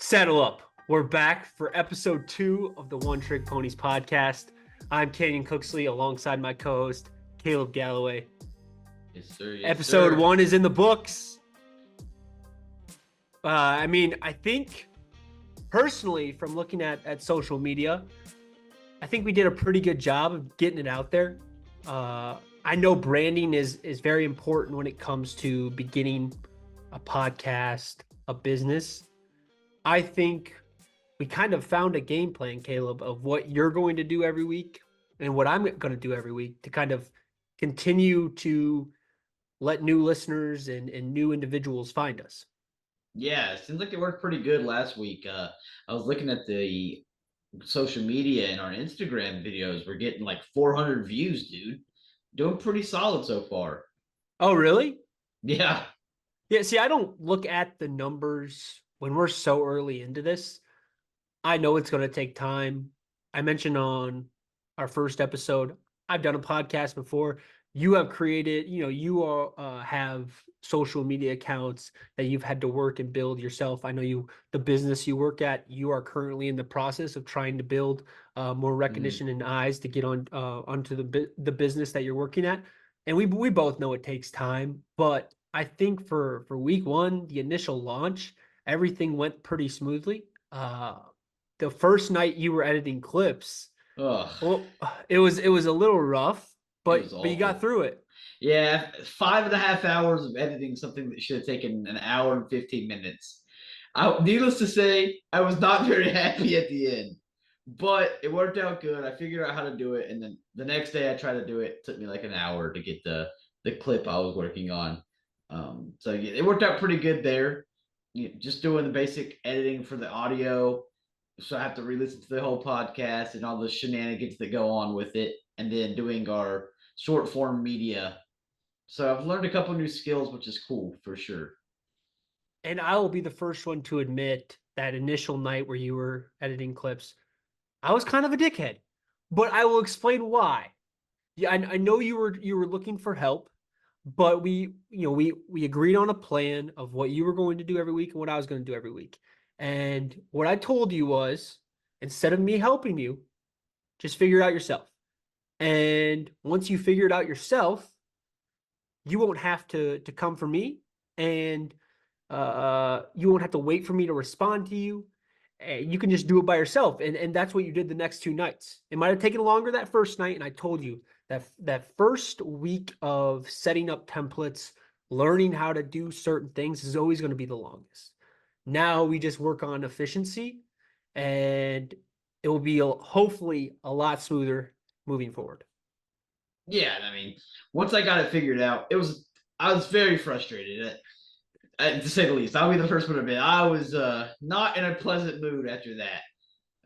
Saddle up. We're back for episode 2 of the One Trick Ponies podcast. I'm Kenyon Cooksley alongside my co-host Caleb Galloway. Yes, sir. Yes, Episode sir. 1 is in the books. I think personally, from looking at social media, I think we did a pretty good job of getting it out there. I know branding is very important when it comes to beginning a podcast, a business. I think we kind of found a game plan, Caleb, of what you're going to do every week and what I'm going to do every week to kind of continue to let new listeners and new individuals find us. Yeah, it seems like it worked pretty good last week. I was looking at the social media and our Instagram videos. We're getting like 400 views, dude. Doing pretty solid so far. Oh, really? Yeah. Yeah, see, I don't look at the numbers when we're so early into this. I know it's going to take time. I mentioned on our first episode, I've done a podcast before. You have created, you are, have social media accounts that you've had to work and build yourself. I know the business you work at, you are currently in the process of trying to build more recognition and eyes to get onto the business that you're working at. And we both know it takes time, but I think for week 1, the initial launch, everything went pretty smoothly. The first night you were editing clips, Ugh. well, it was a little rough, It was but you got awful. through it. Yeah, 5.5 hours of editing something that should have taken an hour and 15 minutes. Needless to say, I was not very happy at the end, but it worked out good. I figured out how to do it, and then the next day I tried to do it. It took me like an hour to get the clip I was working on. So yeah, it worked out pretty good there. Just doing the basic editing for the audio, so I have to re-listen to the whole podcast and all the shenanigans that go on with it, and then doing our short form media. So I've learned a couple new skills, which is cool for sure. And I will be the first one to admit that initial night where you were editing clips, I was kind of a dickhead, but I will explain why. Yeah, I know you were looking for help, but we agreed on a plan of what you were going to do every week and what I was going to do every week. And what I told you was, instead of me helping you, just figure it out yourself. And once you figure it out yourself, you won't have to come for me, and you won't have to wait for me to respond to you. You can just do it by yourself, and that's what you did the next 2 nights. It might have taken longer that first night, and I told you that first week of setting up templates, learning how to do certain things is always going to be the longest. Now we just work on efficiency, and it will be hopefully a lot smoother moving forward. Yeah, I mean, once I got it figured out, I was very frustrated, to say the least. I'll be the first one to admit I was not in a pleasant mood after that.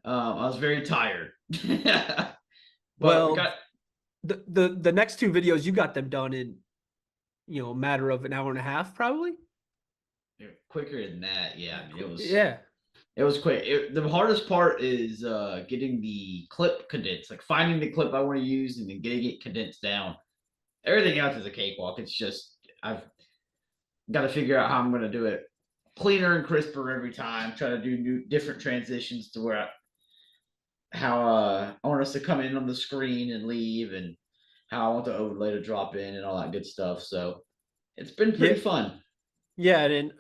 I was very tired, but Well, we got the next 2 videos, you got them done in a matter of an hour and a half, probably. quicker than that. Yeah, I mean, Yeah. it was quick. The hardest part is getting the clip condensed, like finding the clip I want to use and then getting it condensed down. Everything else is a cakewalk. It's just I've got to figure out how I'm going to do it cleaner and crisper every time. Try to do different transitions to where how I want us to come in on the screen and leave, and how I want the overlay to drop in and all that good stuff. So it's been pretty fun. Yeah, and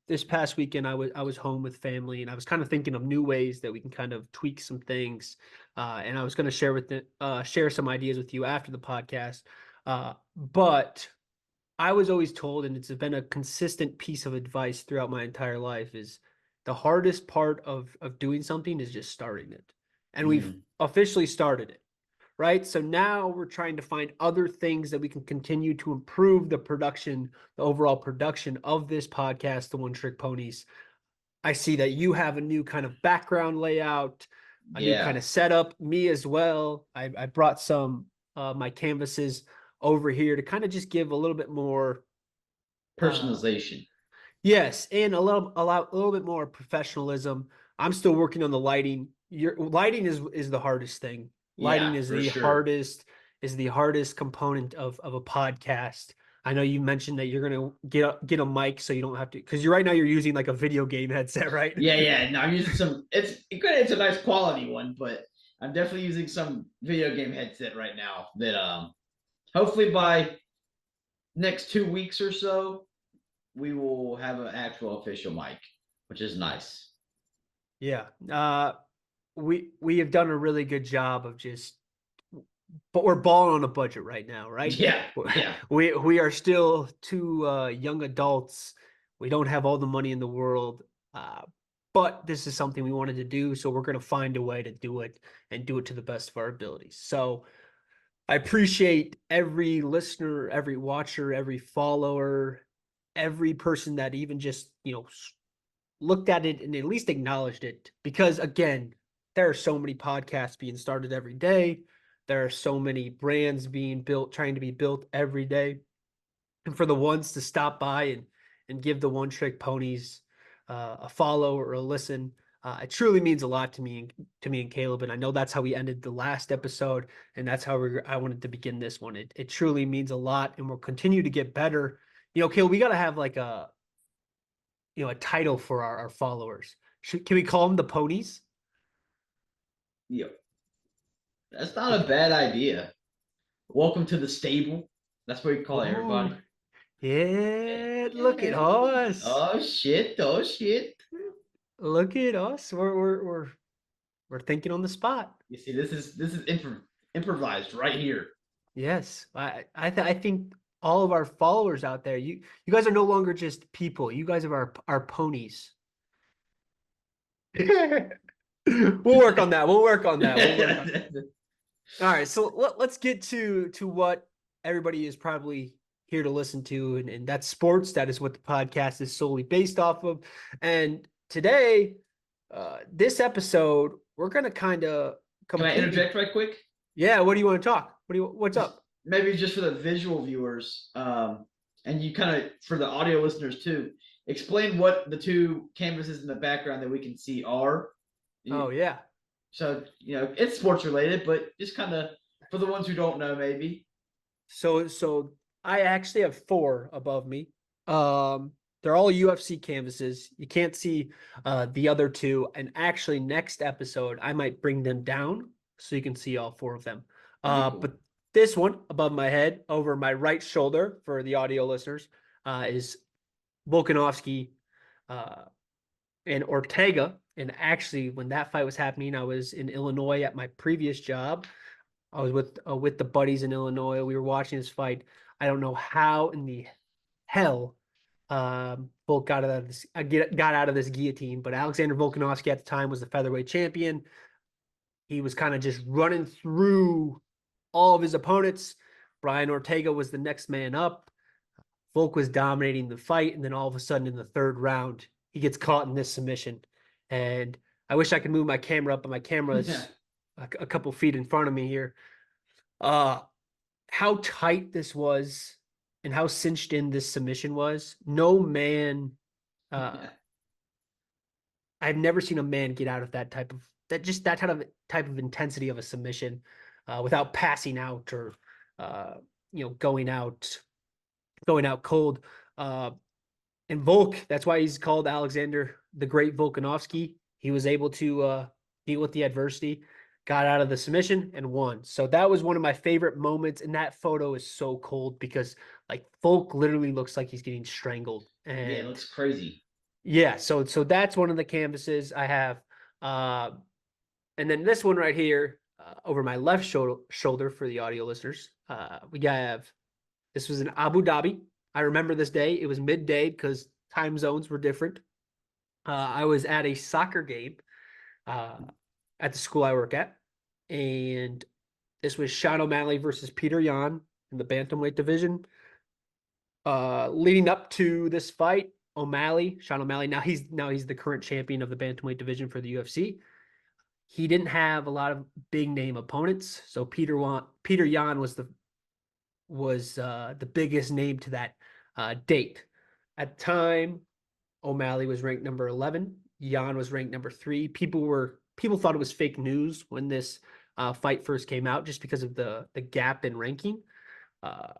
this past weekend I was home with family, and I was kind of thinking of new ways that we can kind of tweak some things. And I was going to share some ideas with you after the podcast. But I was always told, and it's been a consistent piece of advice throughout my entire life, is the hardest part of doing something is just starting it. And we've officially started it, right? So now we're trying to find other things that we can continue to improve the overall production of this podcast, The One Trick Ponies. I see that you have a new kind of background layout, a new kind of setup, me as well. I brought some my canvases over here to kind of just give a little bit more personalization. Yes, and a little bit more professionalism. I'm still working on the lighting. Your lighting is the hardest thing. Lighting Yeah, is for the sure. hardest component of a podcast. I know you mentioned that you're gonna get a mic so you don't have to, because you're right now you're using like a video game headset, right? Yeah, yeah. No, I'm using some. It's a nice quality one, but I'm definitely using some video game headset right now. That hopefully by next 2 weeks or so, we will have an actual official mic, which is nice. Yeah. We have done a really good job of just, but we're balling on a budget right now, right? Yeah, yeah. We are still two young adults. We don't have all the money in the world, uh, but this is something we wanted to do, so we're going to find a way to do it and do it to the best of our abilities. So I appreciate every listener, every watcher, every follower, every person that even just looked at it and at least acknowledged it. Because again, there are so many podcasts being started every day. There are so many brands being built, trying to be built every day. And for the ones to stop by and give the one trick ponies a follow or a listen, it truly means a lot to me and Caleb. And I know that's how we ended the last episode, and that's how I wanted to begin this one. It truly means a lot, and we'll continue to get better. Caleb, we got to have like a title for our followers. Can we call them the ponies? Yep. That's The, not a bad idea. Welcome to the stable. That's what we call oh, everybody. yeah, look at Yeah. us. Oh shit. Oh shit. Look at us. We're thinking on the spot. You see, this is improvised right here. Yes. I think all of our followers out there, you guys are no longer just people. You guys are our ponies. We'll work on that. We'll work on that. We'll work on. All right, so let's get to what everybody is probably here to listen to, and that's sports. That is what the podcast is solely based off of. And today, this episode, we're gonna kind of Can I completely, interject right quick? yeah. What do you want to talk? What's Just up? maybe just for the visual viewers, and you kind of for the audio listeners too. Explain what the two canvases in the background that we can see are. Oh yeah. So it's sports related, but just kind of for the ones who don't know, maybe. So I actually have four above me. They're all UFC canvases. You can't see the other two. And actually, next episode, I might bring them down so you can see all four of them. That'd be cool. But this one above my head, over my right shoulder for the audio listeners, is Volkanovski uh, and Ortega. And actually, when that fight was happening, I was in Illinois at my previous job. I was with the buddies in Illinois. We were watching this fight. I don't know how in the hell Volk got out of this guillotine, but Alexander Volkanovski at the time was the featherweight champion. He was kind of just running through all of his opponents. Brian Ortega was the next man up. Volk was dominating the fight, and then all of a sudden in the third round, he gets caught in this submission. And I wish I could move my camera up, but my camera Yeah. is a couple feet in front of me here. Uh, how tight this was and how cinched in this submission was. No man, uh, Yeah. I've never seen a man get out of that type of intensity of a submission without passing out or uh, going out cold. Uh, and Volk, that's why he's called Alexander the Great Volkanovski. He was able to deal with the adversity, got out of the submission, and won. So that was one of my favorite moments. And that photo is so cold because like Volk literally looks like he's getting strangled. Yeah, it And looks crazy. yeah, so that's one of the canvases I have. Uh, and then this one right here over my left shoulder for the audio listeners, we have this was in Abu Dhabi. I remember this day. It was midday because time zones were different. I was at a soccer game uh, at the school I work at, and this was Sean O'Malley versus Peter Yan in the bantamweight division. Leading up to this fight, Sean O'Malley, now he's the current champion of the bantamweight division for the UFC. He didn't have a lot of big name opponents, so Peter Yan was the biggest name to that date. At the time, O'Malley was ranked number 11. Yan was ranked number 3. People thought it was fake news when this fight first came out, just because of the gap in ranking. Uh,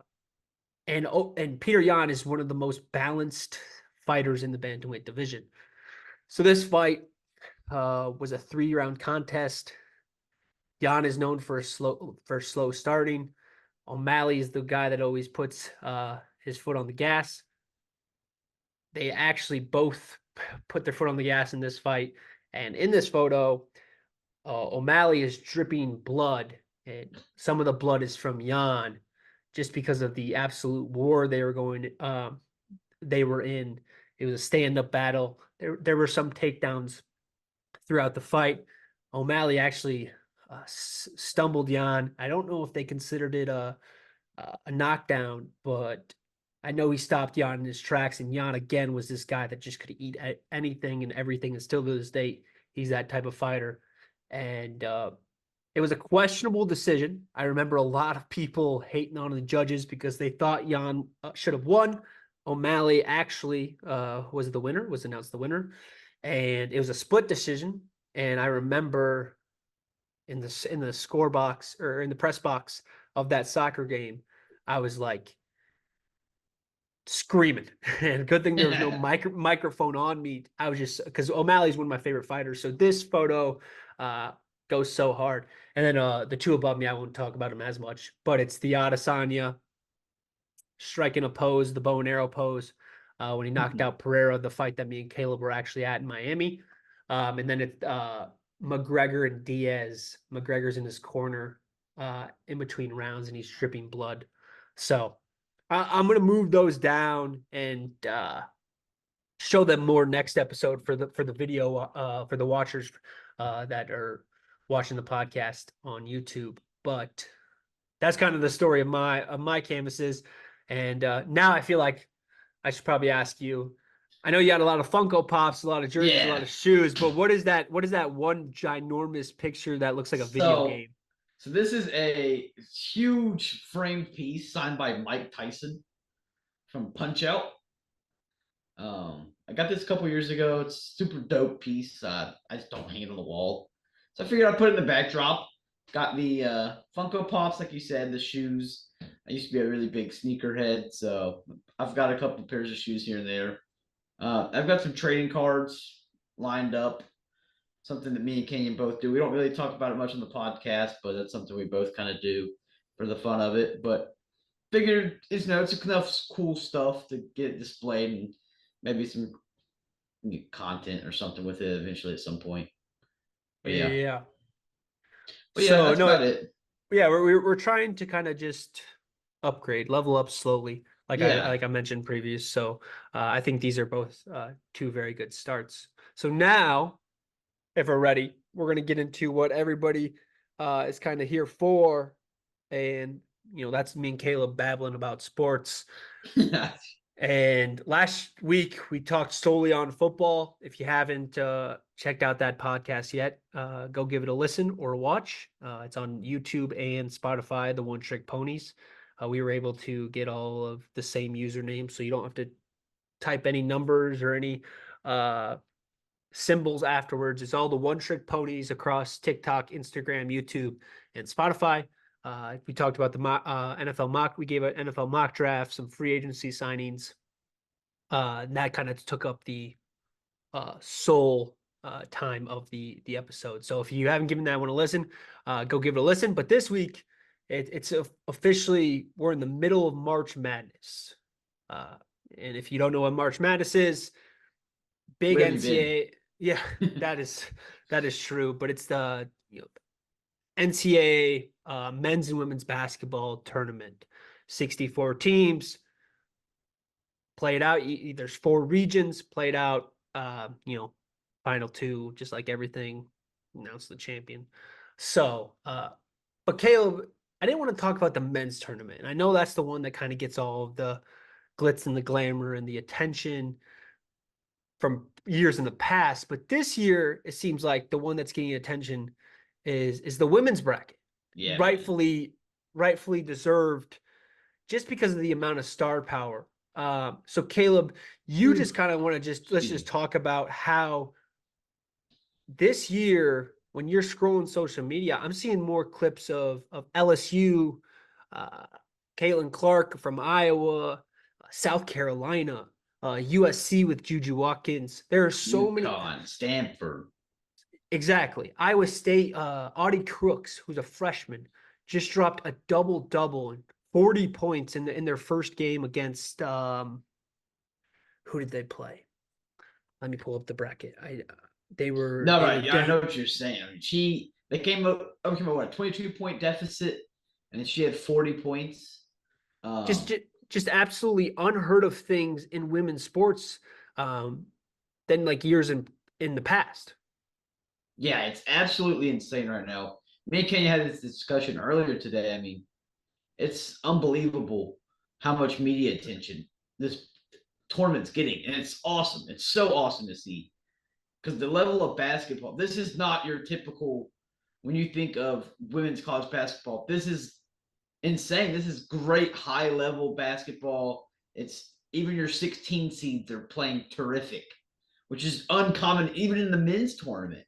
and Peter Yan is one of the most balanced fighters in the bantamweight division. So this fight was a 3-round contest. Yan is known for slow starting. O'Malley is the guy that always puts his foot on the gas. They actually both put their foot on the gas in this fight. And in this photo, O'Malley is dripping blood, and some of the blood is from Yan, just because of the absolute war they were in. It was a stand-up battle. There were some takedowns throughout the fight. O'Malley actually stumbled Yan. I don't know if they considered it a knockdown, but I know he stopped Yan in his tracks. And Yan again was this guy that just could eat anything and everything, and still to this day he's that type of fighter. And it was a questionable decision. I remember a lot of people hating on the judges because they thought Yan should have won. O'Malley actually was the winner, was announced the winner, and it was a split decision. And I remember in the score box or in the press box of that soccer game, I was like screaming. And good thing there was no microphone on me. I was just because O'Malley's one of my favorite fighters. So this photo goes so hard. And then the two above me, I won't talk about him as much, but it's the Adesanya striking a pose, the bow and arrow pose, when he knocked out Pereira, the fight that me and Caleb were actually at in Miami. And then it's McGregor and Diaz. McGregor's in his corner in between rounds, and he's dripping blood. So I'm going to move those down and show them more next episode for the video for the watchers that are watching the podcast on YouTube. But that's kind of the story of my canvases. And now I feel like I should probably ask you. I know you got a lot of Funko Pops, a lot of jerseys, a lot of shoes, but what is that? What is that one ginormous picture that looks like a video game? So this is a huge framed piece signed by Mike Tyson from Punch Out. I got this a couple years ago. It's a super dope piece. I just don't hang it on the wall. So I figured I'd put it in the backdrop. Got the Funko Pops, like you said, the shoes. I used to be a really big sneakerhead, so I've got a couple pairs of shoes here and there. I've got some trading cards lined up, something that me and Kenyon both do. We don't really talk about it much on the podcast, but that's something we both kind of do for the fun of it. But figured it's enough cool stuff to get displayed and maybe some content or something with it eventually at some point. But yeah. Yeah. But yeah, that's about it. Yeah, we're trying to kind of just upgrade, level up slowly, like Yeah. I mentioned previous. So I think these are both two very good starts. So now, if we're ready, we're gonna get into what everybody is kind of here for, and that's me and Caleb babbling about sports. And last week we talked solely on football. If you haven't checked out that podcast yet, go give it a listen or a watch. It's on YouTube and Spotify, the One Trick Ponies. We were able to get all of the same username, so you don't have to type any numbers or any symbols afterwards. It's all the One Trick Ponies across TikTok, Instagram, YouTube, and Spotify. We talked about the NFL mock. We gave an NFL mock draft, some free agency signings. That kind of took up the sole time of the episode. So if you haven't given that one a listen, go give it a listen. But this week, it's officially, we're in the middle of March Madness. And if you don't know what March Madness is, big NCAA. Yeah, that is true. But it's the NCAA men's and women's basketball tournament. 64 teams played out. There's 4 regions played out. Final 2, just like everything. Announce the champion. So, but Caleb, I didn't want to talk about the men's tournament. And I know that's the one that kind of gets all of the glitz and the glamour and the attention from years in the past. But this year, it seems like the one that's getting attention is the women's bracket. Yeah, rightfully deserved, just because of the amount of star power. So Caleb, you just kind of want to let's just talk about how this year, when you're scrolling social media, I'm seeing more clips of LSU Caitlin Clark from Iowa, South Carolina, USC with Juju Watkins. There are so many. UConn, Stanford. Exactly. Iowa State, Audie Crooks, who's a freshman, just dropped a double-double and 40 points in their first game against who did they play? Let me pull up the bracket. No, they were right. Yeah, I know what you're saying. I mean, they came up what, 22-point deficit, and she had 40 points. just just absolutely unheard of things in women's sports than like years in the past. Yeah, it's absolutely insane right now. Me and Kenya had this discussion earlier today. I mean, it's unbelievable how much media attention this tournament's getting, and it's awesome. It's so awesome to see because the level of basketball. This is not your typical when you think of women's college basketball. This is insane. This is great high level basketball. It's even your 16 seeds are playing terrific, which is uncommon even in the men's tournament.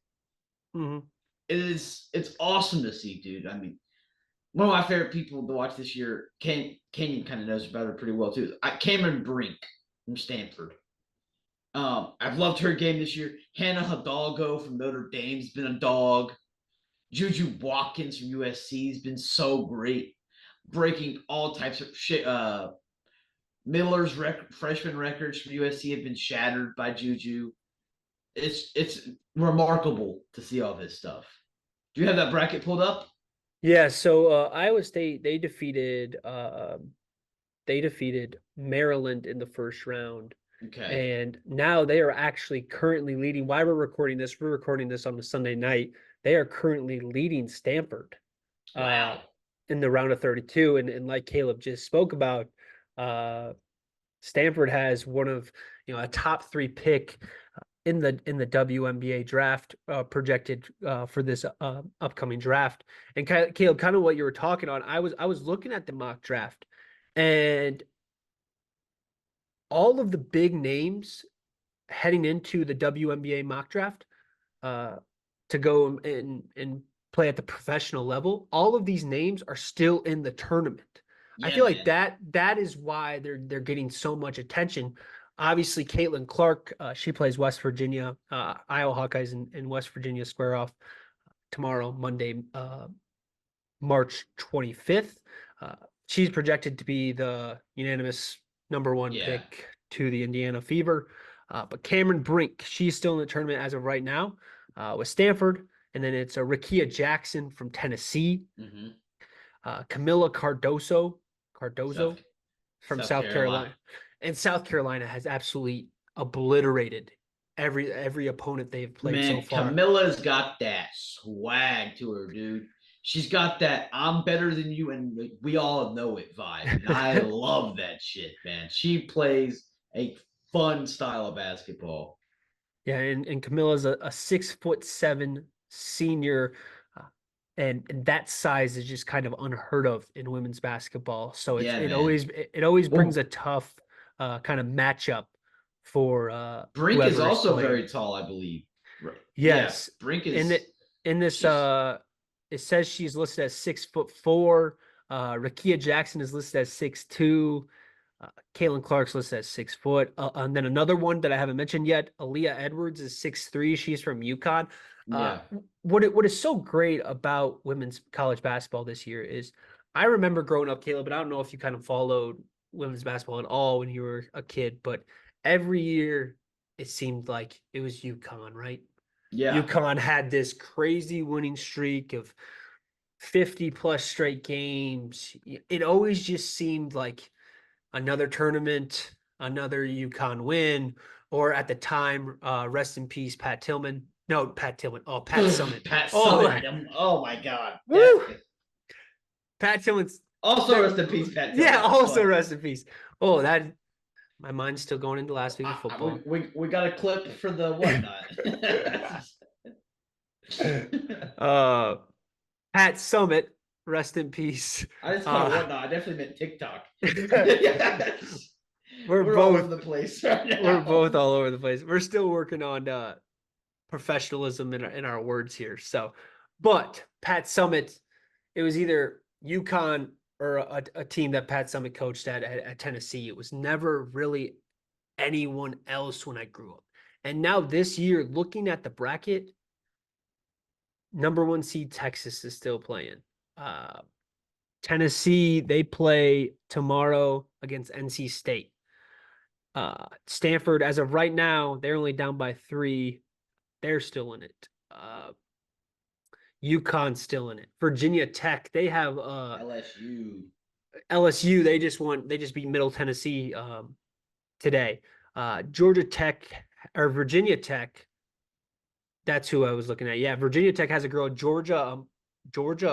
Mm-hmm. It's awesome to see, dude. I mean, one of my favorite people to watch this year, Kenyon kind of knows about her pretty well too. Cameron Brink from Stanford. I've loved her game this year. Hannah Hidalgo from Notre Dame's been a dog. Juju Watkins from USC has been so great, breaking all types of shit. Miller's freshman records from USC have been shattered by Juju. It's remarkable to see all this stuff. Do you have that bracket pulled up? Yeah, so Iowa State they defeated Maryland in the first round. Okay. And now they are actually currently leading. While we're recording this on a Sunday night. They are currently leading Stanford Wow. in the round of 32. And like Caleb just spoke about, Stanford has one of a top 3 pick in the WNBA draft projected for this upcoming draft. And Caleb, kind of what you were talking on, I was looking at the mock draft, and all of the big names heading into the WNBA mock draft to go and play at the professional level, all of these names are still in the tournament. I Yeah, feel like man. that is why they're getting so much attention. Obviously, Caitlin Clark, she plays West Virginia. Iowa Hawkeyes and West Virginia square off tomorrow, Monday, March 25th. She's projected to be the unanimous #1 Yeah. pick to the Indiana Fever. But Cameron Brink, she's still in the tournament as of right now with Stanford. And then it's Rakia Jackson from Tennessee. Mm-hmm. Camilla Cardozo South from South South Carolina. Carolina. And South Carolina has absolutely obliterated every opponent they've played so Man, far. Camilla's got that swag to her, dude. She's got that I'm better than you and we all know it vibe. And I love that shit, man. She plays a fun style of basketball. Yeah, and Camilla's a 6'7" senior, uh, and that size is just kind of unheard of in women's basketball. So Yeah, it man. always brings Well, a tough kind of matchup for Brink is whoever is also playing. very tall, I believe. Right. Yeah, Yes, Brink in the is in this she's it says she's listed as 6'4". Rakia Jackson is listed as 6'2". Caitlin Clark's listed as 6 foot. And then another one that I haven't mentioned yet, Aaliyah Edwards is 6'3". She's from UConn. Uh, yeah. what is so great about women's college basketball this year is I remember growing up, Caleb, but I don't know if you kind of followed women's basketball at all when you were a kid, but every year it seemed like it was UConn, right? Yeah. UConn had this crazy winning streak of 50 plus straight games. It always just seemed like another tournament, another UConn win, or at the time, rest in peace, Pat Tillman. No, Pat Tillman. Oh, Pat Summit. Pat Oh, Summitt. Oh my god. That woo! Pat Tillman's also there. rest in peace, Pat Yeah, Tillman. also But rest in peace. Oh, that my mind's still going into last week of we, football. we we got a clip for the whatnot. uh, Pat Summit, rest in peace. I just called it whatnot. I definitely meant TikTok. we're We're all over both the place right we're now. both all over the place. We're still working on professionalism in our words here. So, but Pat Summit, it was either UConn or a team that Pat Summitt coached at Tennessee. It was never really anyone else when I grew up. And now this year, looking at the bracket, number one seed Texas is still playing. Uh, Tennessee, they play tomorrow against NC State. Stanford, as of right now, they're only down by 3. They're still in it. UConn's still in it. Virginia Tech, they have LSU. LSU. They just beat Middle Tennessee today. Georgia Tech or Virginia Tech. That's who I was looking at. Yeah, Virginia Tech has a girl, Georgia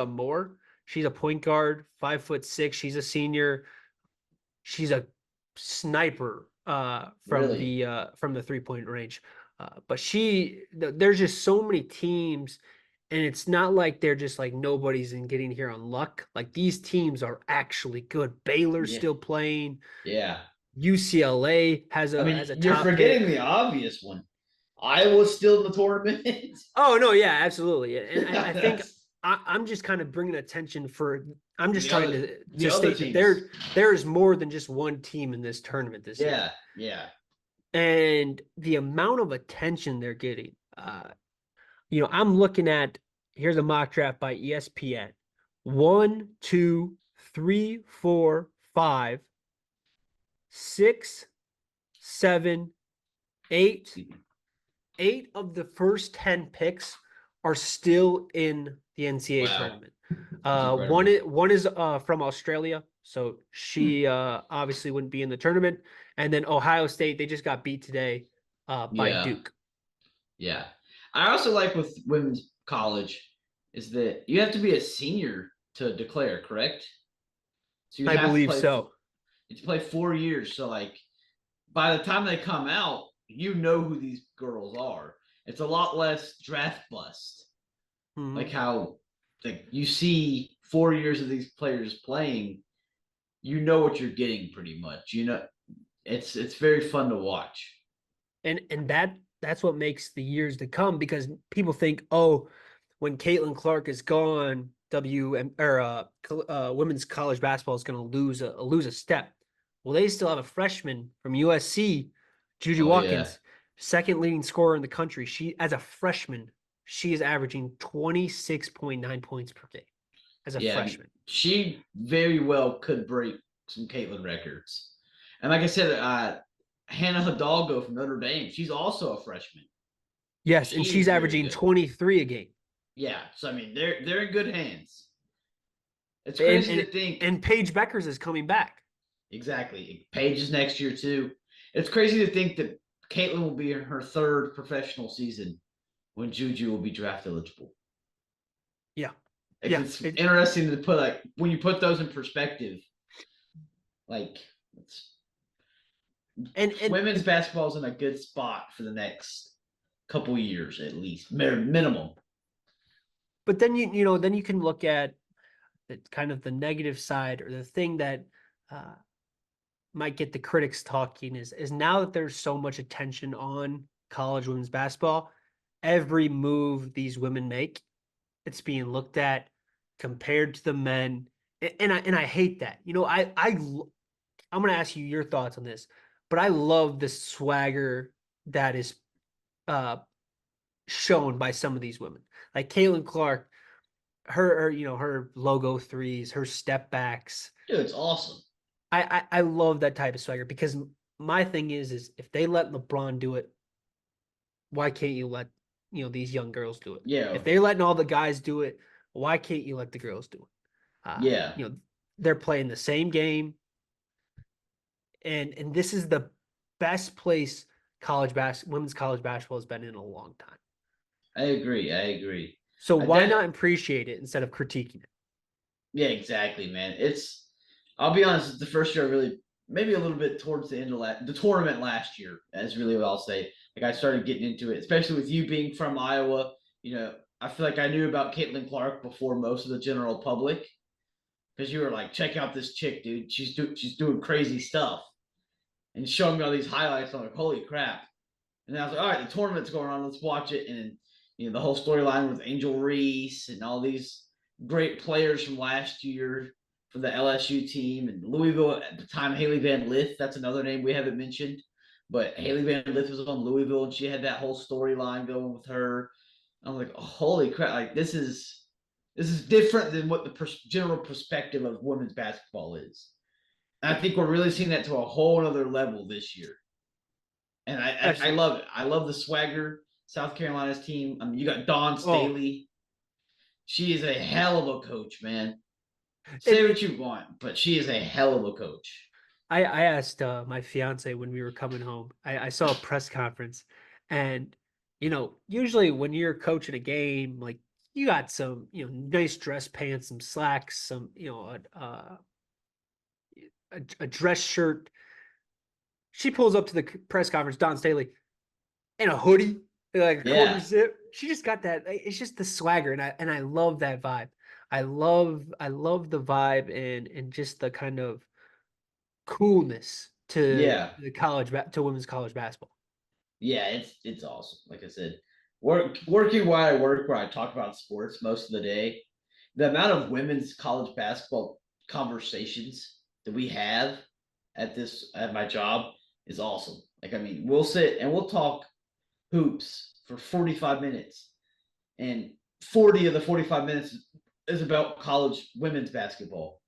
Moore. She's a point guard, 5'6". She's a senior. She's a sniper Really? from the 3-point range. But there's just so many teams, and it's not like they're just like nobody's in getting here on luck. Like these teams are actually good. Baylor's Yeah. still playing. Yeah. UCLA I has mean, a you're top forgetting pick. the obvious one. Iowa's still in the tournament. Oh no, yeah, absolutely. And I think That's I'm just kind of bringing attention for. I'm just trying the to other state that teams. there is more than just one team in this tournament this year, Yeah, yeah. and the amount of attention they're getting. I'm looking at here's a mock draft by ESPN. 1, 2, 3, 4, 5, 6, 7, 8. 8 of the first 10 picks are still in the NCAA Wow, tournament. that's One incredible. is one is from Australia, so Hmm. she obviously wouldn't be in the tournament. And then Ohio State, they just got beat today by Yeah, Duke. yeah. I also like with women's college is that you have to be a senior to declare, correct? So you I have to believe play so. you have to play 4 years. So like by the time they come out, you know who these girls are. It's a lot less draft bust. Like Mhm. how like you see 4 years of these players playing, you know what you're getting pretty much. You know, it's very fun to watch. And that's what makes the years to come because people think, oh, when Caitlin Clark is gone, women's college basketball is going to lose a step. Well, they still have a freshman from USC, Juju Oh yeah, Watkins, second leading scorer in the country. She as a freshman, she is averaging 26.9 points per game as a yeah. freshman. She very well could break some Caitlin records. And like I said, Hannah Hidalgo from Notre Dame, she's also a freshman. Yes, and she's She's very averaging good. 23 a game. Yeah, so I mean they're in good hands. It's And crazy and to think and Paige Beckers is coming back. exactly. Paige is next year too. It's crazy to think that Caitlin will be in her third professional season when Juju will be draft eligible. Yeah. Like Yeah. it's interesting to put like when you put those in perspective, like it's, And women's basketball is in a good spot for the next couple years at least, minimum. but then then you can look at kind of the negative side or the thing that uh, might get the critics talking is now that there's so much attention on college women's basketball, every move these women make, it's being looked at compared to the men, and I hate that. I'm gonna ask you your thoughts on this, but I love the swagger that is uh, shown by some of these women, like Caitlin Clark. Her logo threes, her step backs. Dude, it's awesome. I love that type of swagger because my thing is if they let LeBron do it, why can't you let these young girls do it? Yeah, If they're letting all the guys do it, why can't you let the girls do it? yeah. They're playing the same game, and this is the best place women's college basketball has been in a long time. I agree. I agree. So why That not appreciate it instead of critiquing it? yeah, exactly, man. It's I'll be honest, it's the first year I really maybe a little bit towards the end of the tournament last year, as really what I'll say. Like I started getting into it, especially with you being from Iowa. You know, I feel like I knew about Caitlin Clark before most of the general public because you were like, check out this chick, dude. She's doing crazy stuff and showing me all these highlights. I'm like, holy crap! And I was like, all right, the tournament's going on. Let's watch it. And the whole storyline with Angel Reese and all these great players from last year. for the LSU team, and Louisville at the time. Haley Van Lith, that's another name we haven't mentioned, but Haley Van Lith was on Louisville, and she had that whole storyline going with her. I'm like, oh, holy crap! Like this is different than what the general perspective of women's basketball is. And I think we're really seeing that to a whole other level this year. And I Actually, love it. I love the swagger. South Carolina's team. I mean, you got Dawn oh, Staley. She is a hell of a coach, man. Say it what you want, but she is a hell of a coach. I asked my fiance when we were coming home. I saw a press conference, and usually when you're coaching a game, like you got some nice dress pants, some slacks, some a dress shirt. She pulls up to the press conference, Don Staley, in a hoodie, like a quarter Yeah, zip. She just got that. It's just the swagger, and I love that vibe. I love the vibe and just the kind of coolness to yeah, the to women's college basketball. yeah. It's awesome. Like I said, working while I work, where I talk about sports most of the day, the amount of women's college basketball conversations that we have at my job is awesome. Like I mean, we'll sit and we'll talk hoops for 45 minutes, and 40 of the 45 minutes is about college women's basketball,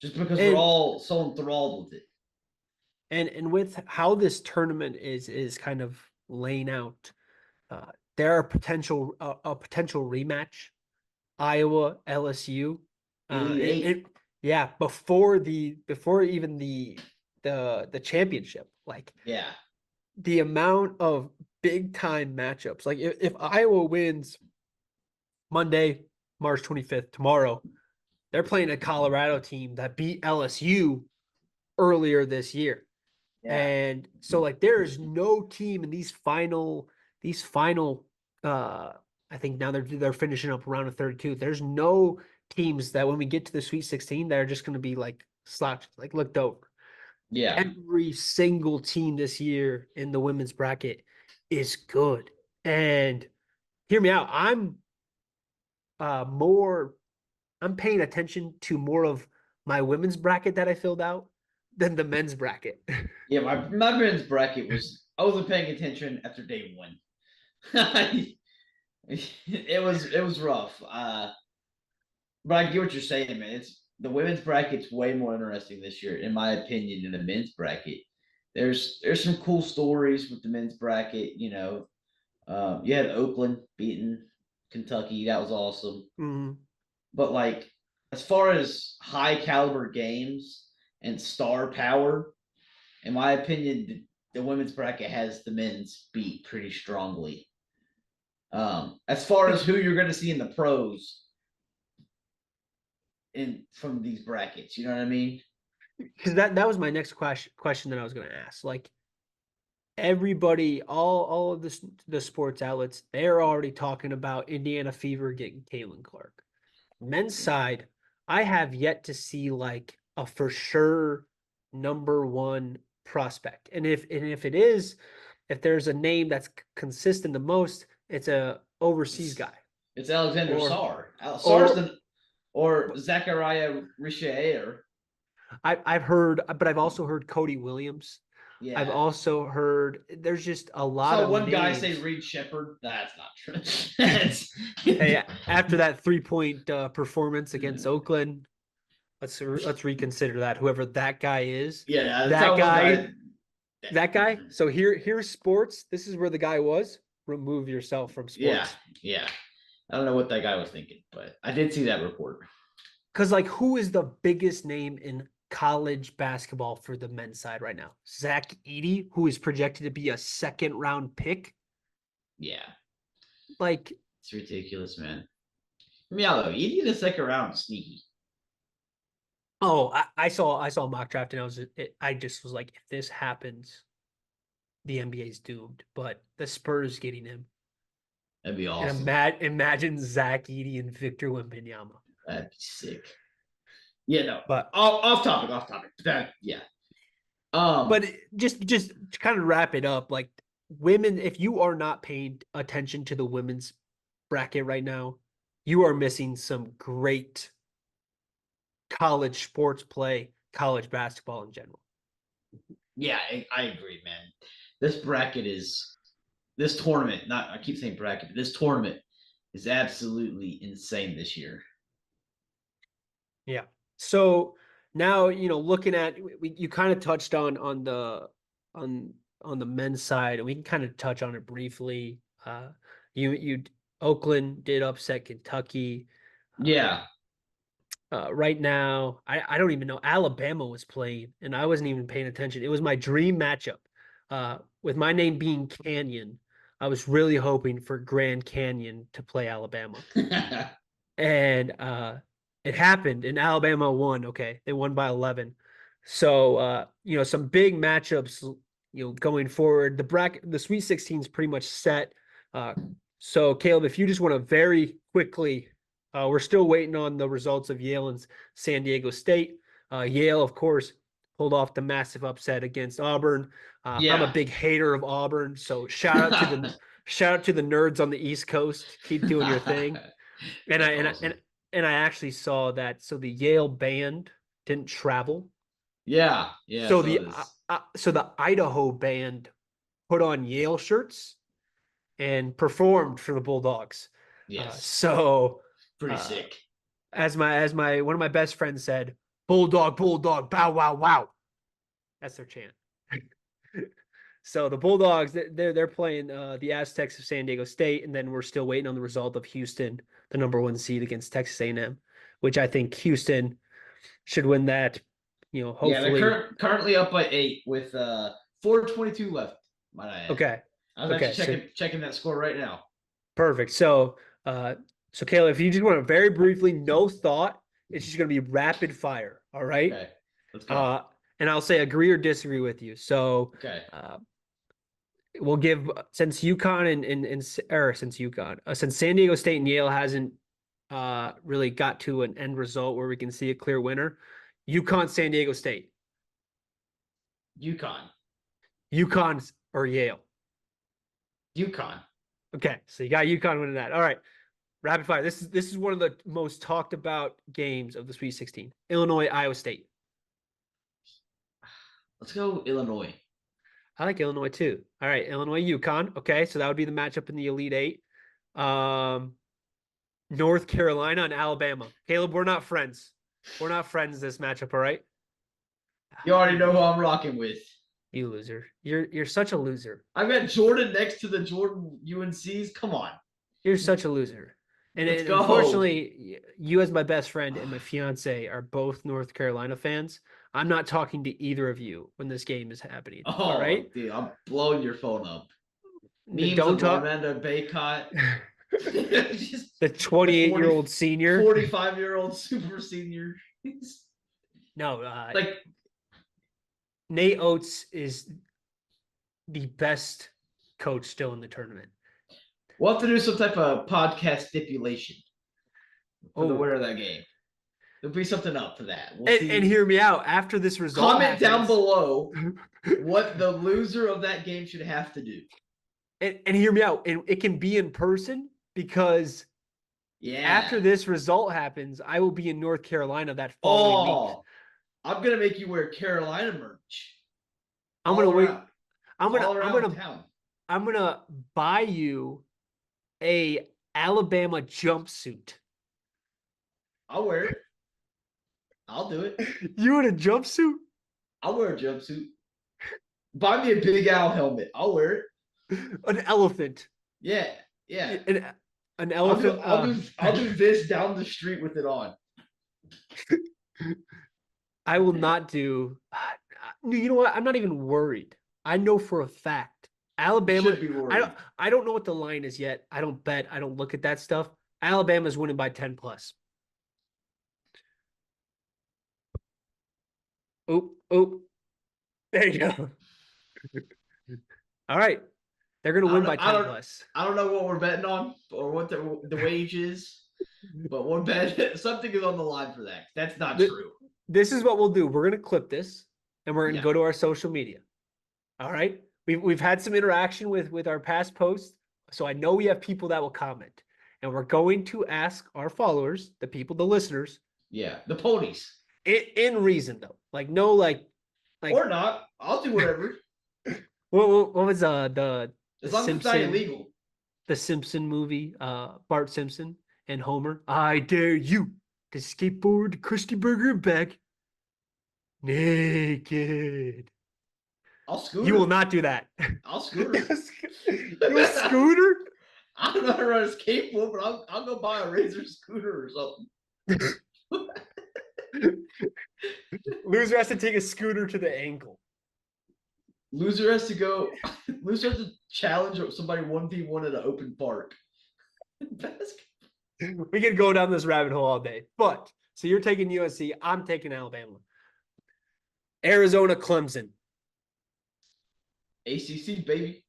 just because we're And all so enthralled with it. and with how this tournament is kind of laying out, there are potential a potential rematch, Iowa LSU. Elite It, Eight. it yeah, before even the championship, like Yeah. the amount of big time matchups. Like if Iowa wins Monday, March 25th, tomorrow, they're playing a Colorado team that beat LSU earlier this year. Yeah. And so like there is no team in these final uh I think now they're finishing up around a 32. There's no teams that when we get to the Sweet 16 that are just going to be like slouched, like looked over. Yeah. Every single team this year in the women's bracket is good. And hear me out. More I'm paying attention to more of my women's bracket that I filled out than the men's bracket. Yeah. My men's bracket was, I wasn't paying attention after day one. It was rough. But I get what you're saying, man. It's the women's bracket's way more interesting this year, in my opinion, than the men's bracket. There's some cool stories with the men's bracket. You had Oakland beating Kentucky. That was awesome. Mhm. But like, as far as high caliber games and star power, in my opinion, the women's bracket has the men's beat pretty strongly. As far as who you're going to see in the pros in from these brackets, you know what I mean? Because that was my next question that I was going to ask. Like everybody, all of the sports outlets, they're already talking about Indiana Fever getting Caitlin Clark. Men's side, I have yet to see like a for sure number one prospect. And if it is, if there's a name that's consistent the most, it's a overseas It's guy it's Alexander or Sarr. Sarr's or the or Zachariah Richer. I've heard, but I've also heard Cody Williams. I've Yeah. also heard there's just a I lot saw of one guy say names. Reed Shepard. That's not true. That's, Hey, after that 3 point performance against Oakland, let's reconsider that. Whoever that guy is, yeah, that's that how one guy, guy. that guy. So here's sports. This is where the guy was. Remove yourself from Yeah, sports. yeah. I don't know what that guy was thinking, but I did see that report. Because like, who is the biggest name in college basketball for the men's side right now? Zach Edey, who is projected to be a second round pick. Yeah, Like, it's ridiculous, man. Yeah, though, you need a second round sneaky. oh, I saw a mock draft and I just was like, if this happens, the NBA is doomed. But the Spurs getting him, That'd be and awesome. imagine Zach Edey and Victor Wembanyama. That'd be sick. Yeah, no. But Off topic, off topic. Yeah. but just to kind of wrap it up, like women, if you are not paying attention to the women's bracket right now, you are missing some great college sports play, college basketball in general. Yeah, I agree, man. This bracket is this tournament. Not I keep saying bracket, but this tournament is absolutely insane this year. Yeah. So now, looking at you kind of touched on on the men's side, and we can kind of touch on it briefly. You Oakland did upset Kentucky. Um, Yeah. right now, I don't even know. Alabama was playing, and I wasn't even paying attention. It was my dream matchup. With my name being Canyon, I was really hoping for Grand Canyon to play Alabama. And it happened, and Alabama won. Okay, they won by 11. So some big matchups, going forward. The Sweet 16 is pretty much set. Uh, so Caleb, if you just want to very quickly, we're still waiting on the results of Yale and San Diego State. Yale, of course, pulled off the massive upset against Auburn. I'm a Yeah. big hater of Auburn, so shout out to the nerds on the East Coast. Keep doing your thing. And I That's and I, awesome. and I actually saw that. So the Yale band didn't travel. Yeah. Yeah. So So the this. Idaho band put on Yale shirts and performed for the Bulldogs. Yes. So Pretty uh, sick. as my one of my best friends said, "Bulldog, Bulldog, bow wow wow." That's their chant. So the Bulldogs, they're playing the Aztecs of San Diego State, and then we're still waiting on the result of Houston, the number one seed against Texas A&M, which I think Houston should win that. Yeah, they're Hopefully. currently up by 8 with 4:22 left. Might I add? Okay, I was actually okay, so checking that score right now. perfect. So Kayla, if you just want to very briefly, no thought, it's just going to be rapid fire. All right. Okay, let's go. Uh, and I'll say agree or disagree with you. So, Okay. we'll give since UConn and or since UConn since San Diego State and Yale hasn't really got to an end result where we can see a clear winner. UConn, San Diego State, UConn. UConn or Yale. UConn. Okay, so you got UConn winning that. All right, rapid fire. This is one of the most talked about games of the Sweet 16. Illinois, Iowa State. Let's go Illinois. I like Illinois too. All right, Illinois, UConn. Okay, so that would be the matchup in the Elite Eight. North Carolina and Alabama. Caleb, we're not friends. We're not friends this matchup, all right? You already You know who loser. I'm rocking with. You loser. You're such a loser. I've got Jordan next to the Jordan UNCs. Come on. You're such a loser. Let's And go. unfortunately, you as my best friend and my fiance are both North Carolina fans. I'm not talking to either of you when this game is happening. All Oh, right? dude, I'm blowing your phone up. Memes Don't of talk. Armando Baycott. Just The the 28-year-old senior. 45-year-old super senior. No, Like, Nate Oates is the best coach still in the tournament. we'll have to do some type of podcast stipulation for the Oh, winner of that game. There'll be something up for that. We'll and see. hear me out. After this result Comment down happens, below what the loser of that game should have to do. and hear me out. And it can be in person because Yeah. after this result happens, I will be in North Carolina that following week. Oh, I'm gonna make you wear Carolina merch I'm gonna all wait. around, I'm gonna all I'm around gonna town. I'm gonna buy you a Alabama jumpsuit. I'll wear it. I'll do it. You in a jumpsuit? I'll wear a jumpsuit. Buy me a Big Al helmet. I'll wear it. An elephant. Yeah, yeah. An elephant. I'll do this down the street with it on. I will not do. You know what? I'm not even worried. I know for a fact You Alabama. should be worried. I don't know what the line is yet. I don't bet. I don't look at that stuff. Alabama's winning by 10 plus. Oop, oop. There you go. All right. They're going to win by 10 plus. I don't know what we're betting on or what the wage is, but we're betting something is on the line for that. That's not true. This is what we'll do. We're going to clip this and we're going to Yeah. go to our social media. All right. We've had some interaction with our past posts. So I know we have people that will comment. And we're going to ask our followers, the people, the listeners. Yeah, the ponies. In reason though. Like no like Or not. I'll do whatever. what was the As long as it's not Simpson illegal. the Simpson movie, Bart Simpson and Homer. I dare you to skateboard to Krusty Burger and back naked. I'll You will scooter. not do that. I'll scooter. You'll scooter? I don't know how to run a skateboard, but I'll go buy a Razor scooter or something. Loser has to take a scooter to the ankle. Loser has to go. Loser has to challenge somebody 1v1 at an open park. We could go down this rabbit hole all day. But so you're taking USC, I'm taking Alabama. Arizona, Clemson. ACC baby.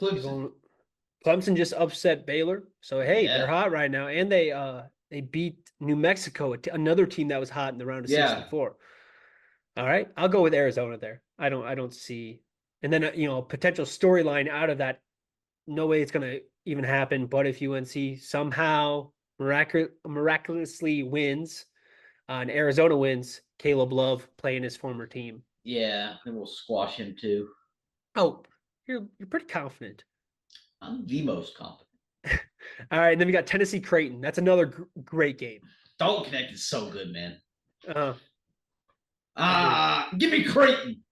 Clemson. Clemson just upset Baylor. So hey, they're Yeah. hot right now. And they beat New Mexico, another team that was hot in the round of 64. All right. I'll go with Arizona there. I don't see. And then potential storyline out of that. No way it's gonna even happen. But if UNC somehow miraculously wins, and Arizona wins, Caleb Love playing his former team. Yeah, and we'll squash him too. Oh, you're pretty confident. I'm the most confident. All right, and then we got Tennessee Creighton. That's another great game. Dalton Connect is so good, man. Give me Creighton.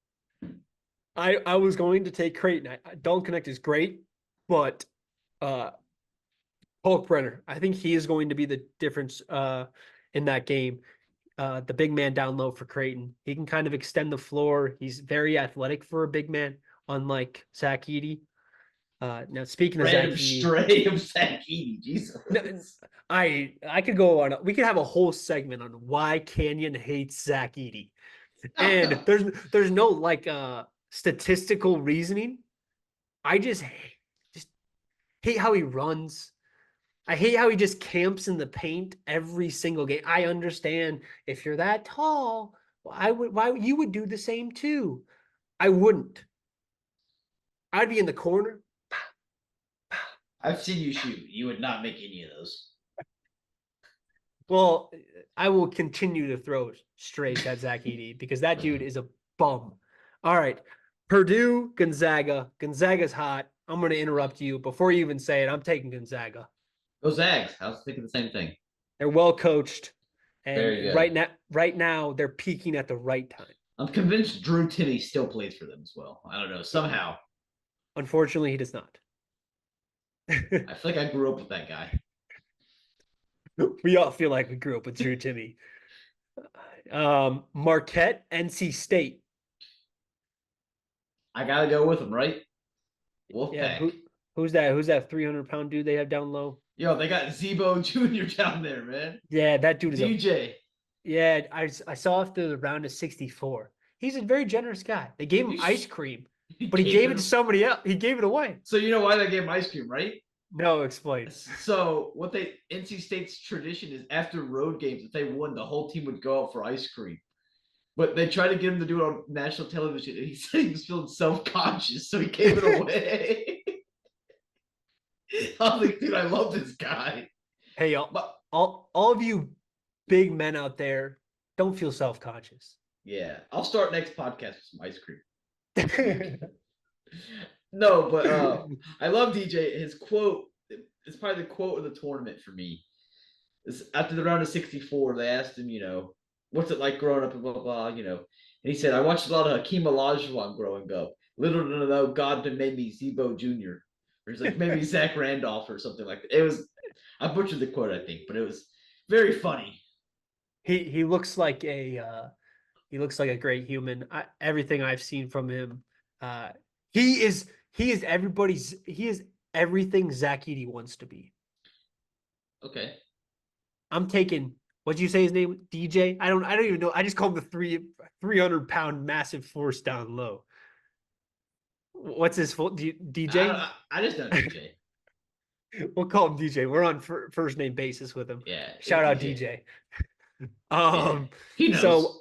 I was going to take Creighton. Dalton Connect is great, but Brenner, I think he is going to be the difference in that game. The big man down low for Creighton. He can kind of extend the floor. He's very athletic for a big man, unlike Zach Edey. Now, speaking of Zach Edey, straight of Zach Edey, Jesus. I could go on. We could have a whole segment on why Canyon hates Zach Edey, and there's no like statistical reasoning. I just hate how he runs. I hate how he just camps in the paint every single game. I understand if you're that tall, why you would do the same too. I wouldn't. I'd be in the corner. I've seen you shoot. You would not make any of those. Well, I will continue to throw straight at Zach Edey because that dude is a bum. All right. Purdue, Gonzaga. Gonzaga's hot. I'm going to interrupt you. Before you even say it, I'm taking Gonzaga. Go Zags. I was thinking the same thing. They're well coached. And right now, they're peaking at the right time. I'm convinced Drew Timme still plays for them as well. I don't know. Somehow. Unfortunately, he does not. I feel like I grew up with that guy. We all feel like we grew up with Drew Timme. Marquette, NC State. I gotta go with him, right? Wolfpack. Yeah, who's that? Who's that 300-pound dude they have down low? Yo, they got Zebo Jr. down there, man. Yeah, that dude is DJ. Yeah, I saw after the round of 64. He's a very generous guy. They gave him ice cream, but he gave it to somebody else. He gave it away. So you know why they gave him ice cream, right? No, explain. So what NC State's tradition is after road games, if they won, the whole team would go out for ice cream. But they tried to get him to do it on national television, and he said he was feeling self-conscious, so he gave it away. I was like, dude, I love this guy. Hey, all of you big men out there, don't feel self-conscious. Yeah, I'll start next podcast with some ice cream. No, but I love DJ. His quote is probably the quote of the tournament for me. After the round of 64, they asked him, what's it like growing up and blah, blah, and he said, I watched a lot of Hakeem Olajuwon growing up. Little to know, God made me Zebo Jr. Or he's like, maybe Zach Randolph or something like that. It was, I butchered the quote, I think, but it was very funny. He looks like a great human. Everything I've seen from him, he is everything Zach Edey wants to be. Okay. I'm taking, what'd you say his name? DJ? I don't even know. I just call him the 300-pound massive force down low. What's his full DJ? I just know DJ. We'll call him DJ. We're on first name basis with him. Yeah. Shout out DJ. He knows. So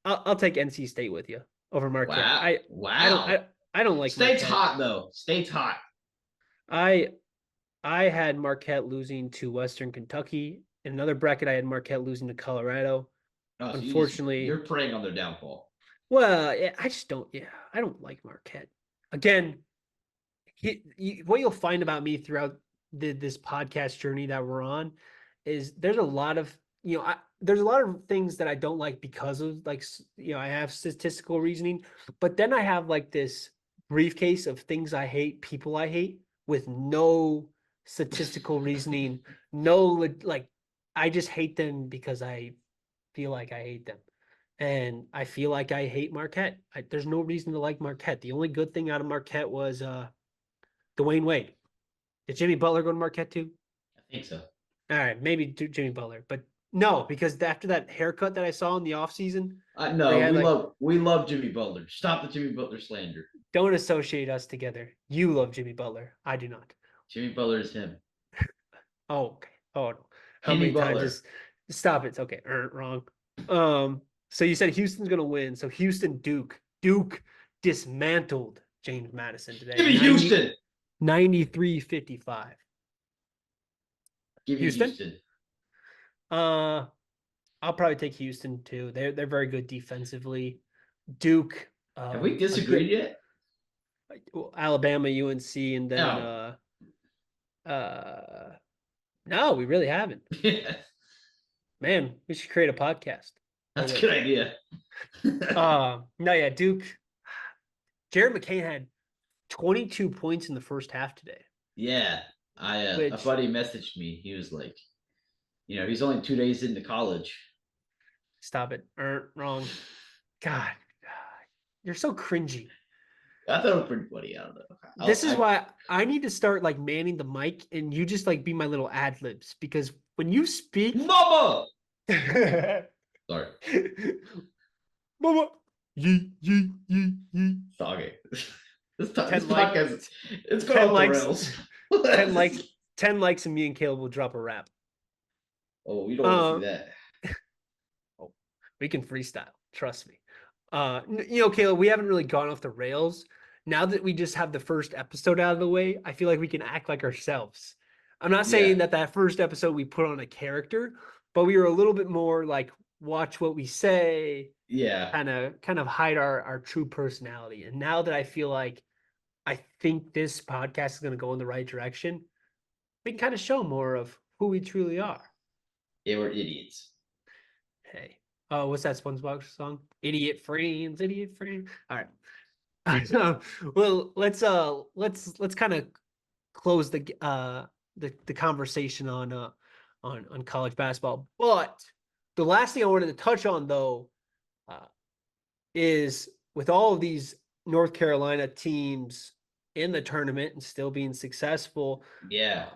I'll take NC State with you over Marquette. Wow. I don't like State's Marquette. hot though. State's hot. I had Marquette losing to Western Kentucky. In another bracket, I had Marquette losing to Colorado. Oh, so you're Unfortunately, preying on their downfall. well, yeah, I just don't. Yeah, I don't like Marquette. Again, what you'll find about me throughout this podcast journey that we're on is there's a lot of there's a lot of things that I don't like because of like I have statistical reasoning, but then I have like this briefcase of things I hate, people I hate with no statistical reasoning, no like I just hate them because I feel like I hate them. And I feel like I hate Marquette. There's no reason to like Marquette. The only good thing out of Marquette was Dwayne Wade. Did Jimmy Butler go to Marquette too? I think so. All right, maybe Jimmy Butler, but no, because after that haircut that I saw in the offseason, where he No, had like, we love Jimmy Butler. Stop the Jimmy Butler slander. don't associate us together. You love Jimmy Butler. I do not. Jimmy Butler is him. Oh, okay. Oh no. How Henny many times Butler. is stop it? It's okay. Wrong. So you said Houston's gonna win. So Houston Duke dismantled James Madison today. Give me Houston. 93-55. Give me Houston? Houston. I'll probably take Houston too. They're very good defensively. Duke, Have we a good disagreed yet? Alabama, UNC, and then No. uh no, we really haven't. Man, we should create a podcast. That's a good idea. No, yeah, Duke. Jared McCain had 22 points in the first half today. Yeah. A Which buddy messaged me. He was like, he's only 2 days into college. stop it. Wrong. God, you're so cringy. I thought it was pretty funny. I don't know. This is why I need to start like manning the mic and you just like be my little ad libs because when you speak, Mama. Sorry. Mama, yee yee yee yee. Okay. This 10 podcast, it's going 10 off the likes, rails. 10 likes, and me and Caleb will drop a rap. Oh, we don't want to see that. Oh, we can freestyle. Trust me. Caleb, we haven't really gone off the rails. Now that we just have the first episode out of the way, I feel like we can act like ourselves. I'm not saying that first episode we put on a character, but we were a little bit more like watch what we say, Yeah. kind of hide our true personality. And now that I feel like I think this podcast is going to go in the right direction, we can kind of show more of who we truly are. Yeah, we're idiots. Hey, what's that SpongeBob song? Idiot friends, idiot friends. All right. Well, let's kind of close the conversation on college basketball. But the last thing I wanted to touch on though is with all of these North Carolina teams in the tournament and still being successful. Yeah.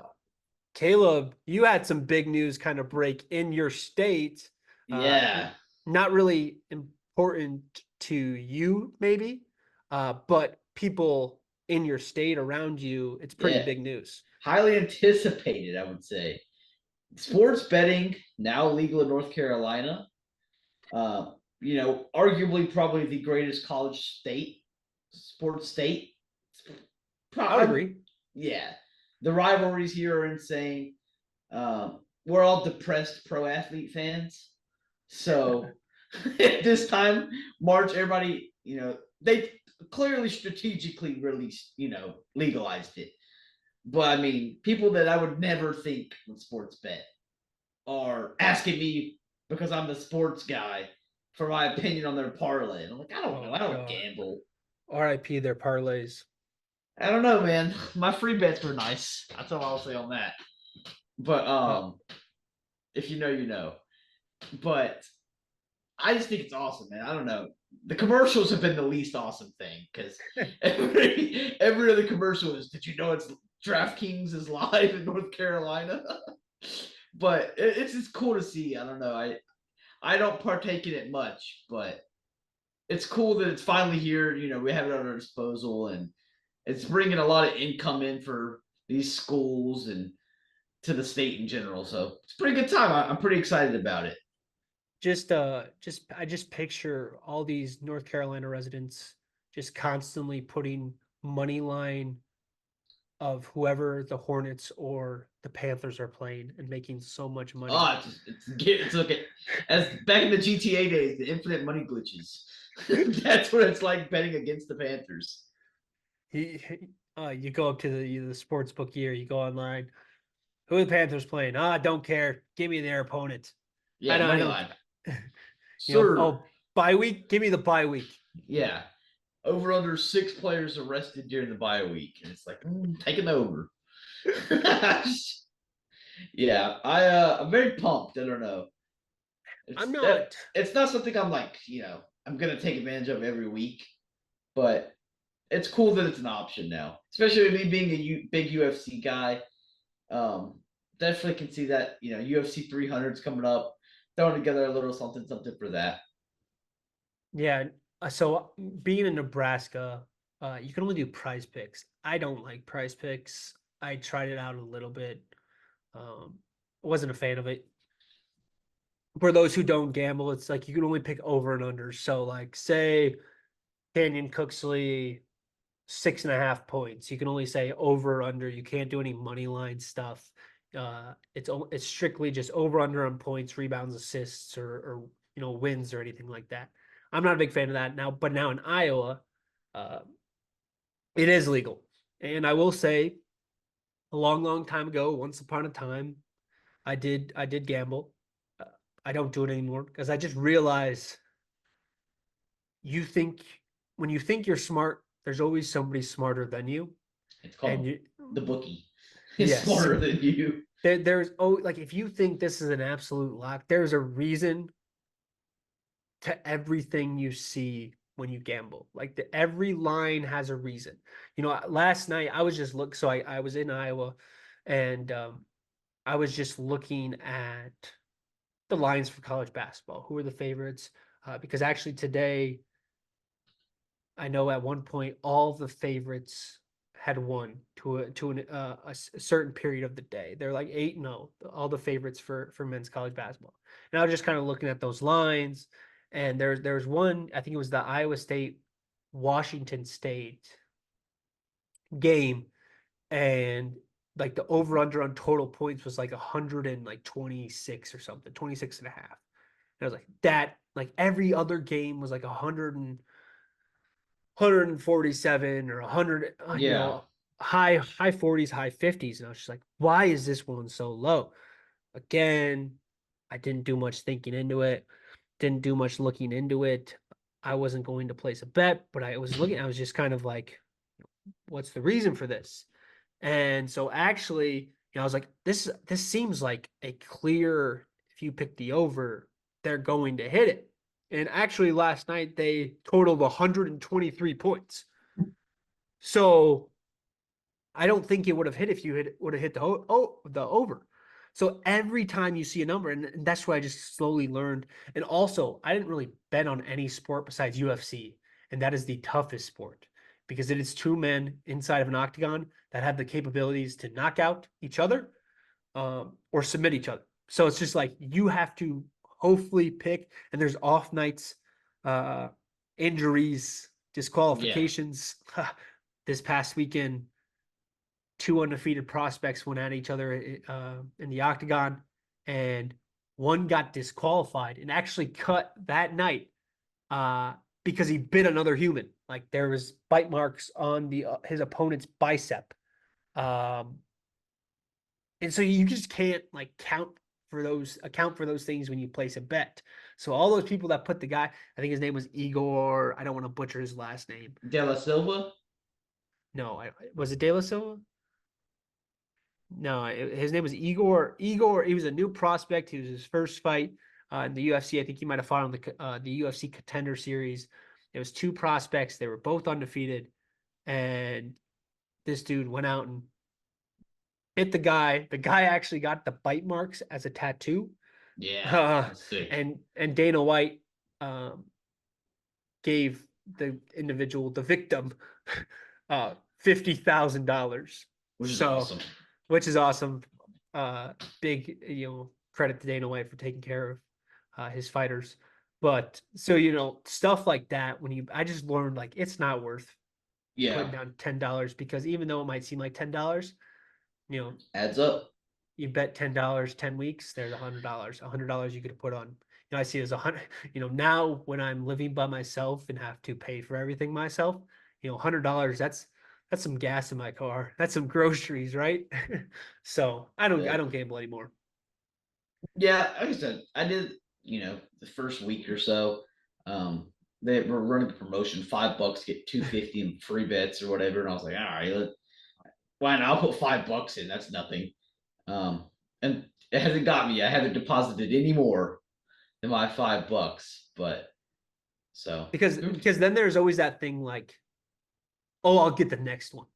Caleb, you had some big news kind of break in your state. Yeah. Not really important to you, maybe, but people in your state around you, it's pretty big news. Highly anticipated, I would say. Sports betting now legal in North Carolina. Arguably probably the greatest college sports state. I would agree. Yeah. The rivalries here are insane. We're all depressed pro athlete fans. So at this time, March, everybody, they clearly strategically released, legalized it. But I mean, people that I would never think would sports bet are asking me because I'm the sports guy for my opinion on their parlay. And I'm like, I don't know. I don't gamble. RIP their parlays. I don't know, man. My free bets were nice. That's all I'll say on that. But if you know, you know. But I just think it's awesome, man. I don't know. The commercials have been the least awesome thing because every other commercial is, did you know it's DraftKings is live in North Carolina? But it's just cool to see. I don't know. I don't partake in it much, but it's cool that it's finally here. We have it at our disposal, and it's bringing a lot of income in for these schools and to the state in general. So it's a pretty good time. I'm pretty excited about it. I just picture all these North Carolina residents just constantly putting money line of whoever the Hornets or the Panthers are playing and making so much money. Oh, it's okay. As back in the GTA days, the infinite money glitches. That's what it's like betting against the Panthers. You go up to the sports book here, you go online. Who are the Panthers playing? Don't care. Give me their opponent. Yeah, I money don't. line, sir. Bye week. Give me the bye week. Yeah, over under 6 players arrested during the bye week, and it's like taking over. Yeah, I'm very pumped. I don't know. I'm It's not. it's not something I'm like I'm gonna take advantage of every week, but it's cool that it's an option now, especially me being a big UFC guy. Um, Definitely can see that UFC 300's coming up. Throwing together a little something something for that. Yeah. So being in Nebraska, you can only do prize picks. I don't like prize picks. I tried it out a little bit. Wasn't a fan of it. For those who don't gamble, it's like you can only pick over and under. So like say Canyon Cooksley 6.5 points. You can only say over or under. You can't do any money line stuff. It's strictly just over under on points, rebounds, assists, or wins or anything like that. I'm not a big fan of that now, but now in Iowa, uh, it is legal. And I will say, a long, long time ago, once upon a time, I did gamble. Uh, I don't do it anymore because I just realize you think when you think you're smart, there's always somebody smarter than you. It's And called you, the bookie. It's yes, smarter than you. there's like if you think this is an absolute lock, there's a reason to everything you see when you gamble. Like every line has a reason. Last night I was just so I was in Iowa and I was just looking at the lines for college basketball. Who are the favorites? Because actually today I know at one point all the favorites had won a certain period of the day. They're like 8-0, all the favorites for men's college basketball. And I was just kind of looking at those lines, and there's one, I think it was the Iowa State Washington State game, and like the over under on total points was like 126 or something, 26 and a half. And I was like, that like every other game was like 147 or 100, Yeah, high 40s, high 50s. And I was just like, why is this one so low? Again, I didn't do much thinking into it, didn't do much looking into it. I wasn't going to place a bet, but I was just kind of like, what's the reason for this? And so actually, I was like, this seems like a clear, if you pick the over, they're going to hit it. And actually last night they totaled 123 points. So I don't think it would have hit if you would have hit the over. So every time you see a number, and that's why I just slowly learned. And also, I didn't really bet on any sport besides UFC, and that is the toughest sport because it is two men inside of an octagon that have the capabilities to knock out each other, or submit each other. So it's just like you have to hopefully pick, and there's off nights, uh, injuries, yeah, disqualifications. This past weekend, two undefeated prospects went at each other in the octagon, and one got disqualified and actually cut that night uh, because he bit another human. Like there was bite marks on the his opponent's bicep, um, and so you just can't like account for those things when you place a bet. So all those people that put the guy, I think his name was Igor. I don't want to butcher his last name. De La Silva. No, was it De La Silva? No, his name was Igor. Igor, he was a new prospect. He was his first fight in the UFC. I think he might have fought on the UFC Contender Series. It was two prospects. They were both undefeated, and this dude went out and hit the guy. The guy actually got the bite marks as a tattoo. Yeah, Uh, that's sick. and Dana White um, gave the individual, the victim, $50,000. Which is So, awesome. which is awesome. Big, credit to Dana White for taking care of his fighters. But so stuff like that. I just learned like it's not worth Yeah, putting down $10 because even though it might seem like $10, you know, adds up. you bet $10, 10 weeks, there's $100. $100 you could have put on. I see it as 100. Now when I'm living by myself and have to pay for everything myself, $100, that's some gas in my car. That's some groceries, right? So I don't Uh, I don't gamble anymore. yeah, like I said, I did. The first week or so, they were running the promotion, $5 get 250 in free bets or whatever, and I was like, all right, fine, I'll put $5 in. That's nothing. And it hasn't got me. I haven't deposited any more than my $5, but so Because then there's always that thing like, oh, I'll get the next one.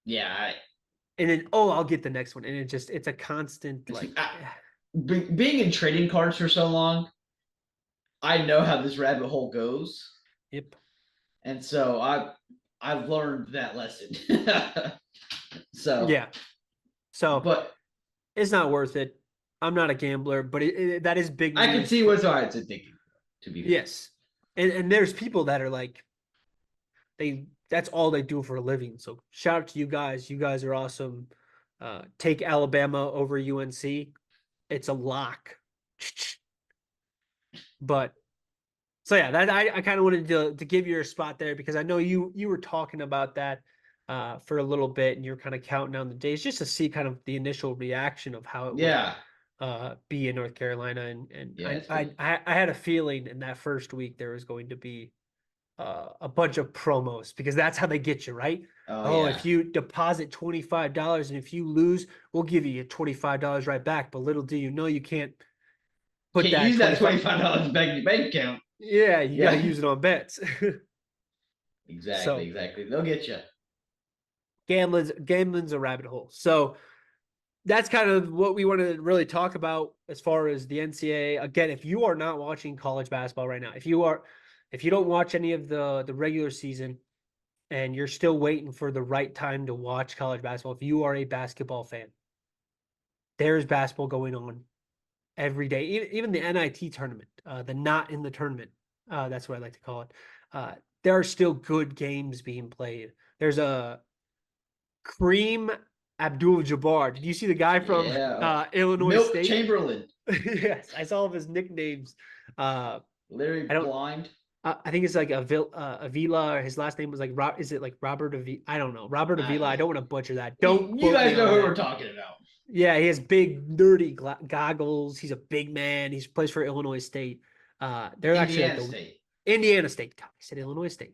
yeah, And then, oh, I'll get the next one. And it's a constant like, being in trading cards for so long, I know how this rabbit hole goes, yep. and so I've learned that lesson. So, Yeah. So but it's not worth it. I'm not a gambler, but that is big I can news see for, what's hard to thinking. To be fair, yes. And there's people that are like, that's all they do for a living. So shout out to you guys. You guys are awesome. Take Alabama over UNC. It's a lock. But so yeah, that I kind of wanted to give you a spot there because I know you were talking about that for a little bit and you're kind of counting down the days just to see kind of the initial reaction of how it would yeah, be in North Carolina and yeah, I, it's I been, I had a feeling in that first week there was going to be a bunch of promos because that's how they get you, right? oh Oh, if yeah, you deposit $25 and if you lose, we'll give you $25 right back. But little do you know, you can't put can't that use that 25. $25 back in your bank account. Yeah, you got to Yeah, use it on bets. exactly, So exactly. They'll get you. gambling's a rabbit hole. So that's kind of what we want to really talk about as far as the NCAA. Again, if you are not watching college basketball right now, if you don't watch any of the regular season and you're still waiting for the right time to watch college basketball, if you are a basketball fan, there's basketball going on every day. Even the NIT tournament, the not in the tournament, that's what I like to call it. There are still good games being played. There's a Kareem Abdul-Jabbar. Did you see the guy from Yeah, Illinois Milk State? Chamberlain, Yes, I saw all of his nicknames. Larry I don't. Blind. I think it's like Avila. Or his last name was like Is it like Robert Avila? I don't know. Robert Avila. I don't want to butcher that. Don't You quote me guys know on who we're that. talking about. Yeah, he has big nerdy goggles. He's a big man. He plays for Illinois State. They're actually like Indiana the State. Indiana State. God, I said Illinois State.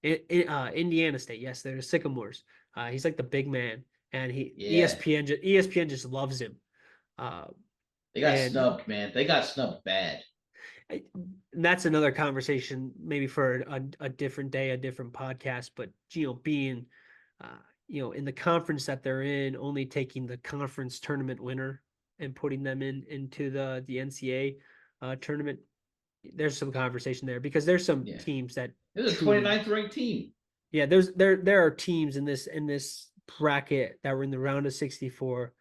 Indiana State. Yes, they're the Sycamores. He's like the big man, and Yeah, ESPN just loves him. Uh, they got and snubbed, man. They got snubbed bad. that's another conversation, maybe for a different day, a different podcast. But being in the conference that they're in, only taking the conference tournament winner and putting them into the NCAA tournament, there's some conversation there because there's some Yeah, teams that this is a truly, 29th ranked team. yeah, there are teams in this bracket that were in the round of 64.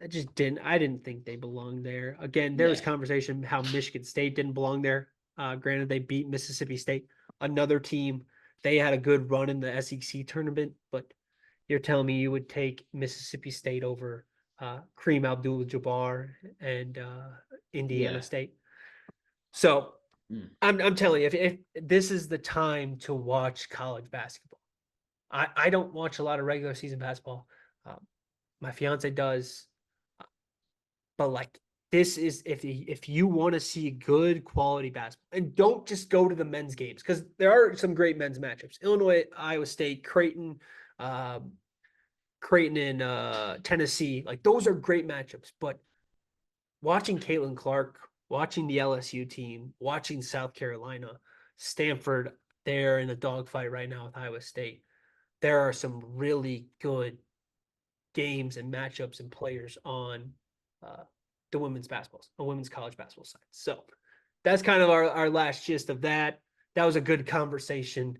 I didn't think they belonged there. Again, there was Yeah, conversation how Michigan State didn't belong there. Granted, they beat Mississippi State, another team. They had a good run in the SEC tournament, but you're telling me you would take Mississippi State over Kareem Abdul-Jabbar and Indiana yeah. State. So Mm. I'm telling you, if this is the time to watch college basketball, I don't watch a lot of regular season basketball. Um, my fiance does. But like this is if you want to see good quality basketball, and don't just go to the men's games because there are some great men's matchups. Illinois, Iowa State, uh, Creighton, and Tennessee, like those are great matchups. But watching Caitlin Clark, watching the LSU team, watching South Carolina, Stanford, they're in a dogfight right now with Iowa State. There are some really good games and matchups and players on uh, the women's college basketball side. So that's kind of our last gist of that. That was a good conversation.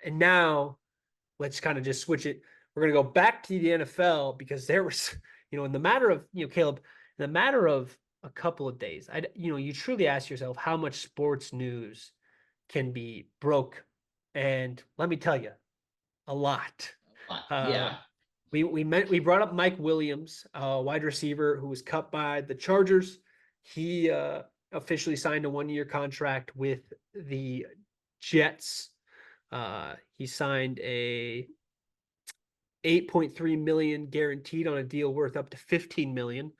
And now let's kind of just switch it. We're going to go back to the NFL because there was, in the matter of, Caleb, in the matter of a couple of days, you truly ask yourself how much sports news can be broke. And let me tell you, a lot. Yeah. We brought up Mike Williams, wide receiver who was cut by the Chargers. He officially signed a 1-year contract with the Jets. He signed a 8.3 million guaranteed on a deal worth up to 15 million.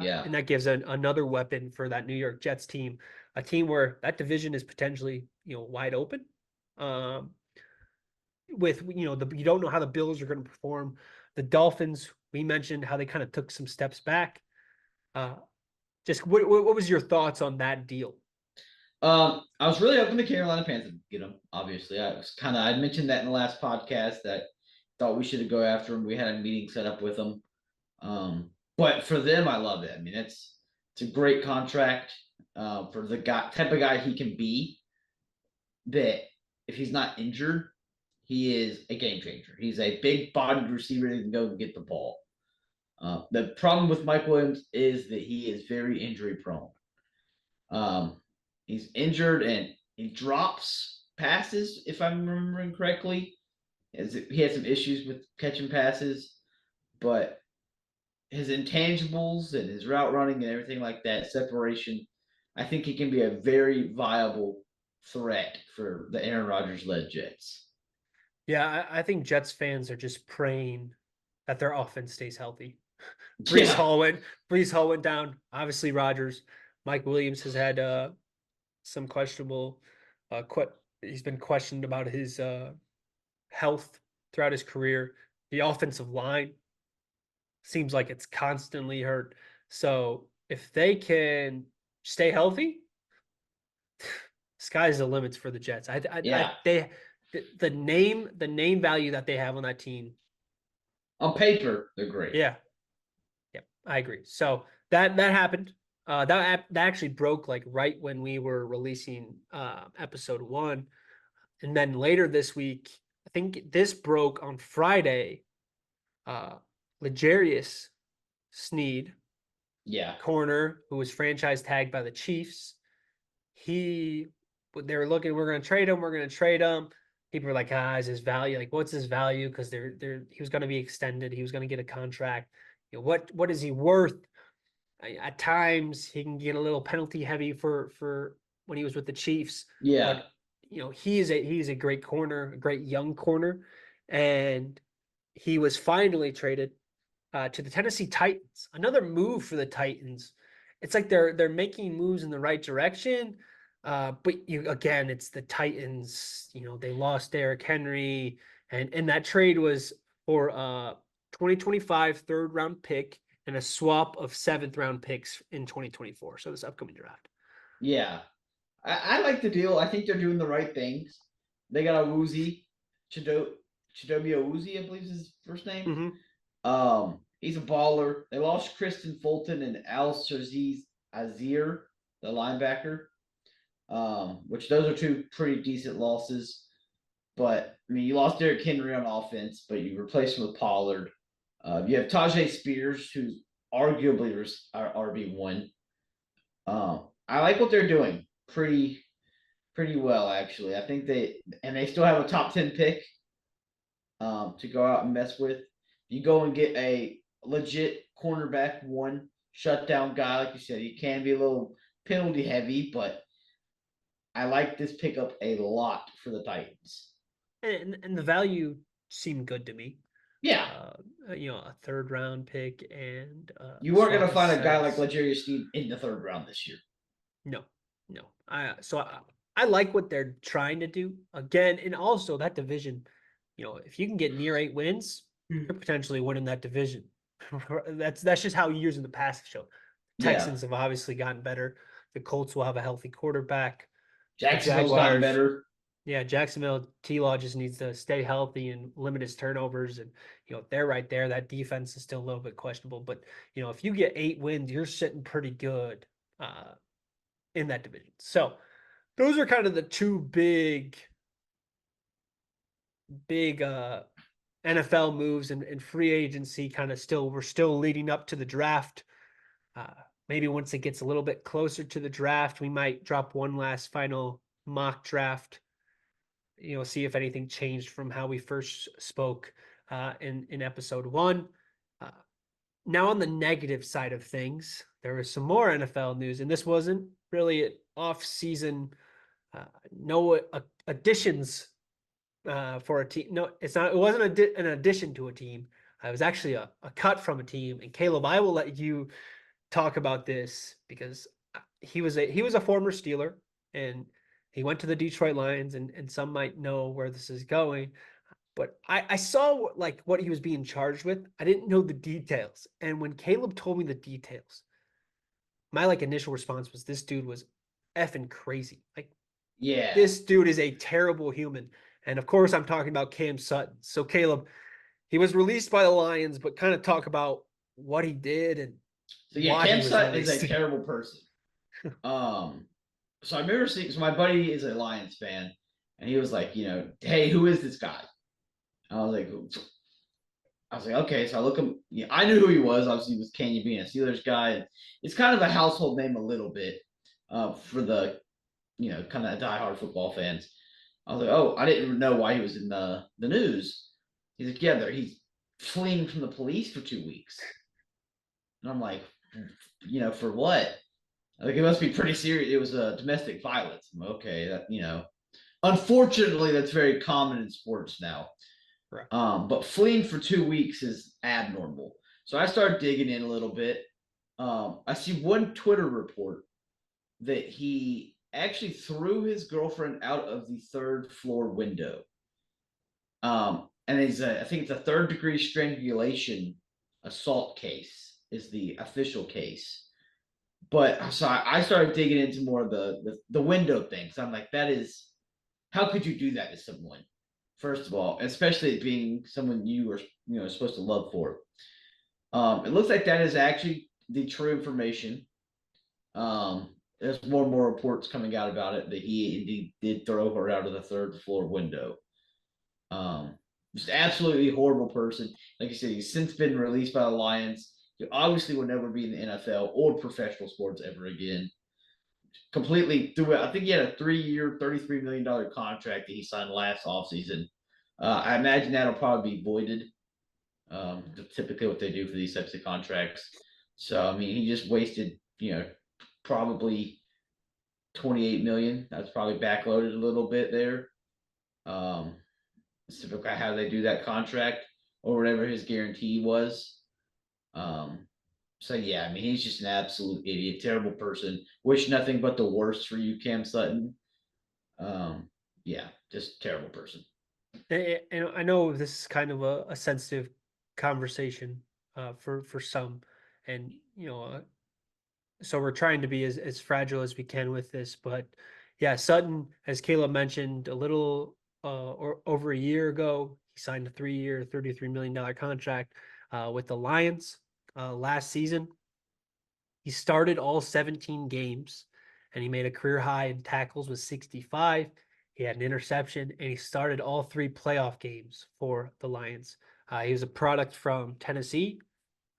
Yeah. And that gives another weapon for that New York Jets team, a team where that division is potentially, wide open. With you don't know how the Bills are going to perform. The Dolphins, we mentioned how they kind of took some steps back. Just what was your thoughts on that deal? I was really hoping the Carolina Panthers would get him. Obviously, I mentioned that in the last podcast that thought we should go after him. We had a meeting set up with them. But for them, I love it. I mean, it's a great contract for the type of guy he can be. That if he's not injured, he is a game changer. He's a big bodied receiver that can go and get the ball. The problem with Mike Williams is that he is very injury prone. He's injured and he drops passes, if I'm remembering correctly. He had some issues with catching passes, but his intangibles and his route running and everything like that, separation, I think he can be a very viable threat for the Aaron Rodgers led Jets. Yeah, I think Jets fans are just praying that their offense stays healthy. Brees Yeah. Hall went. Brees Hall went down. Obviously, Rodgers. Mike Williams has had some questionable. He's been questioned about his health throughout his career. The offensive line seems like it's constantly hurt. So if they can stay healthy, sky's the limits for the Jets. Yeah. The name value that they have on that team. On paper, they're great. Yeah, yeah, I agree. So that happened. That actually broke like right when we were releasing episode 1, and then later this week, I think this broke on Friday. L'Jarius Sneed, Yeah. corner who was franchise tagged by the Chiefs. They were looking, we're going to trade him. We're going to trade him. People were like, is his value? Like, what's his value? Because he was going to be extended. He was going to get a contract. What is he worth? At times he can get a little penalty heavy for when he was with the Chiefs. Yeah. But he's a great corner, a great young corner, and he was finally traded to the Tennessee Titans. Another move for the Titans. It's like they're making moves in the right direction. But again, it's the Titans. They lost Derrick Henry, and that trade was for 2025 third round pick and a swap of 7th round picks in 2024. So this upcoming draft. Yeah. I like the deal. I think they're doing the right things. They got a Woozy, Chidobe Awuzie, I believe is his first name. He's a baller. They lost Kristen Fulton and Al Serziz Azir, the linebacker, which those are two pretty decent losses. But I mean, you lost Derrick Henry on offense, but you replaced him with Pollard. You have Tajay Spears, who's arguably RB1. I like what they're doing pretty well, actually. I think they still have a top 10 pick to go out and mess with. You go and get a legit cornerback 1 shutdown guy, like you said. He can be a little penalty heavy, but I like this pickup a lot for the Titans. And the value seemed good to me. Yeah. A 3rd round pick and you weren't going to find a guy like sets. L'Jarius Sneed in the 3rd round this year. No. I like what they're trying to do again, and also that division. If you can get near 8 wins, you're potentially winning that division. That's just how years in the past have shown. Texans have obviously gotten better. The Colts will have a healthy quarterback. Jacksonville's gotten better. Yeah, Jacksonville, T-Law just needs to stay healthy and limit his turnovers. And, they're right there. That defense is still a little bit questionable. But, if you get 8 wins, you're sitting pretty good in that division. So those are kind of the two big NFL moves and free agency kind of we're still leading up to the draft. Maybe once it gets a little bit closer to the draft, we might drop one last final mock draft see if anything changed from how we first spoke in episode one. Uh, Now, on the negative side of things, there was some more NFL news, and this wasn't really an off-season, no additions for a team. No, it's not. It wasn't an addition to a team. It was actually a cut from a team. And Caleb, I will let you talk about this because he was a former Steeler, and he went to the Detroit Lions, and some might know where this is going. But I saw like what he was being charged with. I didn't know the details. And when Caleb told me the details, my like initial response was this dude was effing crazy. Like Yeah. this dude is a terrible human. And of course I'm talking about Cam Sutton. So Caleb, he was released by the Lions, but kind of talk about what he did and So yeah, why Cam he was Sutton is a released. terrible person. Um, so I remember seeing. So my buddy is a Lions fan, and he was like, hey, who is this guy? I was like, okay. So I look him. Yeah, I knew who he was. Obviously, he was Kenny being a Steelers guy. It's kind of a household name a little bit for the kind of diehard football fans. I was like, oh, I didn't know why he was in the news. He's like, yeah, he's fleeing from the police for 2 weeks, and I'm like, for what? Like it must be pretty serious. It was domestic violence. Okay, that. Unfortunately, that's very common in sports now. Right. But fleeing for 2 weeks is abnormal. So I started digging in a little bit. I see one Twitter report that he actually threw his girlfriend out of the third floor window. And I think it's a third-degree strangulation assault case is the official case. But so I started digging into more of the window things. I'm like, that is, how could you do that to someone? First of all, especially it being someone you were supposed to love for. It looks like that is actually the true information. There's more and more reports coming out about it that he indeed did throw her out of the third floor window. Just absolutely horrible person. Like you said, he's since been released by the Lions. He obviously will never be in the NFL or professional sports ever again. Completely threw it. I think he had a 3-year, $33 million contract that he signed last offseason. I imagine that'll probably be voided. Typically what they do for these types of contracts. So I mean, he just wasted, probably 28 million. That's probably backloaded a little bit there. Typically how they do that contract or whatever his guarantee was. So yeah, I mean, he's just an absolute idiot, terrible person. Wish nothing but the worst for you, Cam Sutton. Yeah, just terrible person. And I know this is kind of a sensitive conversation for some, and so we're trying to be as fragile as we can with this. But yeah, Sutton, as Caleb mentioned, a little or over a year ago, he signed a 3-year, $33 million contract with the Lions last season. He started all 17 games, and he made a career high in tackles with 65. He had an interception, and he started all 3 playoff games for the Lions. He was a product from Tennessee.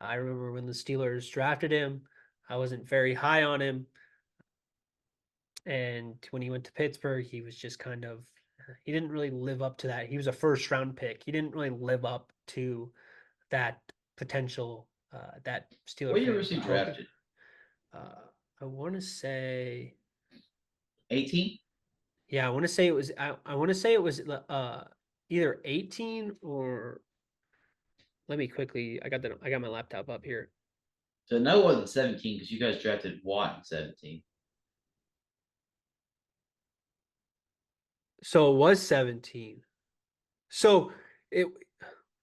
I remember when the Steelers drafted him, I wasn't very high on him. And when he went to Pittsburgh, he was just kind of, he didn't really live up to that. He was a first round pick. He didn't really live up to that potential that Steeler What year fans was he were hoping. drafted? I want to say, 18? yeah, I want to say it was, I want to say it was either 18 or let me quickly, I got my laptop up here. So no, it wasn't 17 because you guys drafted Watt in 17. So it was 17. So it,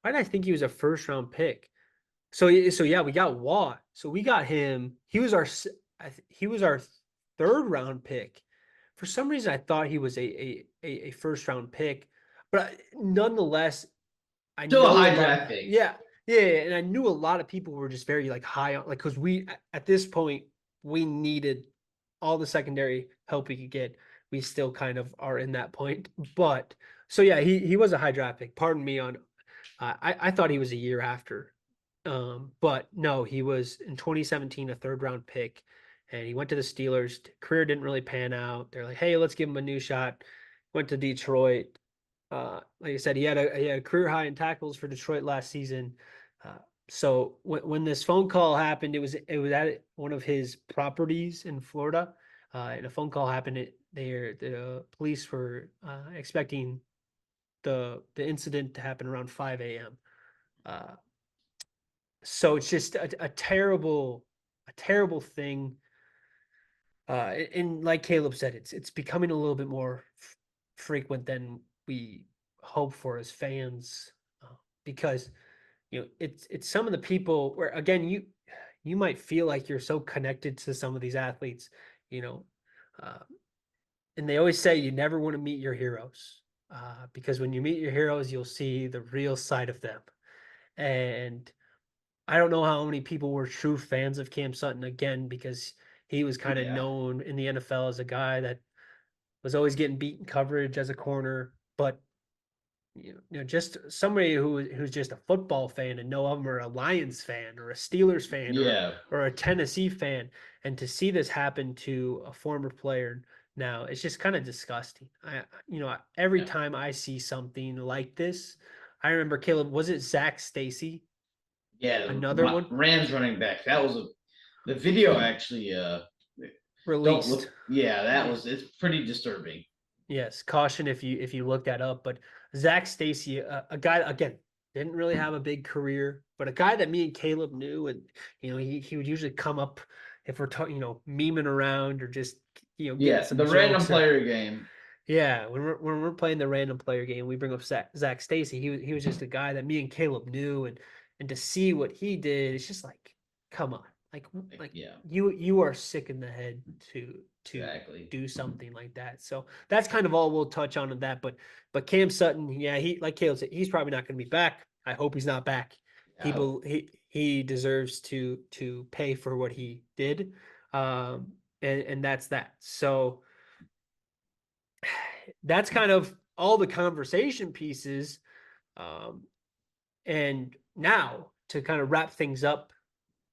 why did I think he was a first round pick? So yeah, we got Watt. So we got him. He was our third round pick. For some reason, I thought he was a first round pick, but nonetheless, I Still a know a high lot. draft pick. Yeah, and I knew a lot of people were just very like high on like because we at this point we needed all the secondary help we could get. We still kind of are in that point, but so yeah, he was a high draft pick. Pardon me on. I thought he was a year after, but no, he was in 2017 a third round pick, and he went to the Steelers. Career didn't really pan out. They're like, hey, let's give him a new shot. Went to Detroit. Like I said, he had a career high in tackles for Detroit last season. Uh, so when this phone call happened, it was at one of his properties in Florida, and a phone call happened. The police were expecting the incident to happen around 5 a.m. Uh, so it's just a terrible thing. And like Caleb said, it's becoming a little bit more frequent than we hope for as fans, because it's some of the people where, again, you might feel like you're so connected to some of these athletes, you know, uh, and they always say you never want to meet your heroes, because when you meet your heroes, you'll see the real side of them. And I don't know how many people were true fans of Cam Sutton, again, because he was kind of Yeah. known in the NFL as a guy that was always getting beaten coverage as a corner. But just somebody who's just a football fan and know of them, or a Lions fan, or a Steelers fan, Yeah. or a Tennessee fan, and to see this happen to a former player now, it's just kind of disgusting. Every Yeah. time I see something like this, I remember, Caleb, was it Zach Stacy? Yeah, Another the one Rams running back. That was the video actually. Don't released. look. Yeah, that Yeah. was. It's pretty disturbing. Yes, caution if you look that up. But Zach Stacy, a guy, again, didn't really have a big career, but a guy that me and Caleb knew, and he would usually come up if we're talking, memeing around, or just getting Yeah, some the random jokes, or player game. yeah, when we're playing the random player game, we bring up Zach Stacy. He was just a guy that me and Caleb knew, and to see what he did, it's just like, come on, like Yeah, you are sick in the head to exactly. do something like that. So that's kind of all we'll touch on that. But Cam Sutton, yeah, he, like Caleb said, he's probably not going to be back. I hope he's not back. He Yeah, he deserves to pay for what he did, and that's that. So that's kind of all the conversation pieces. Um, and now, to kind of wrap things up,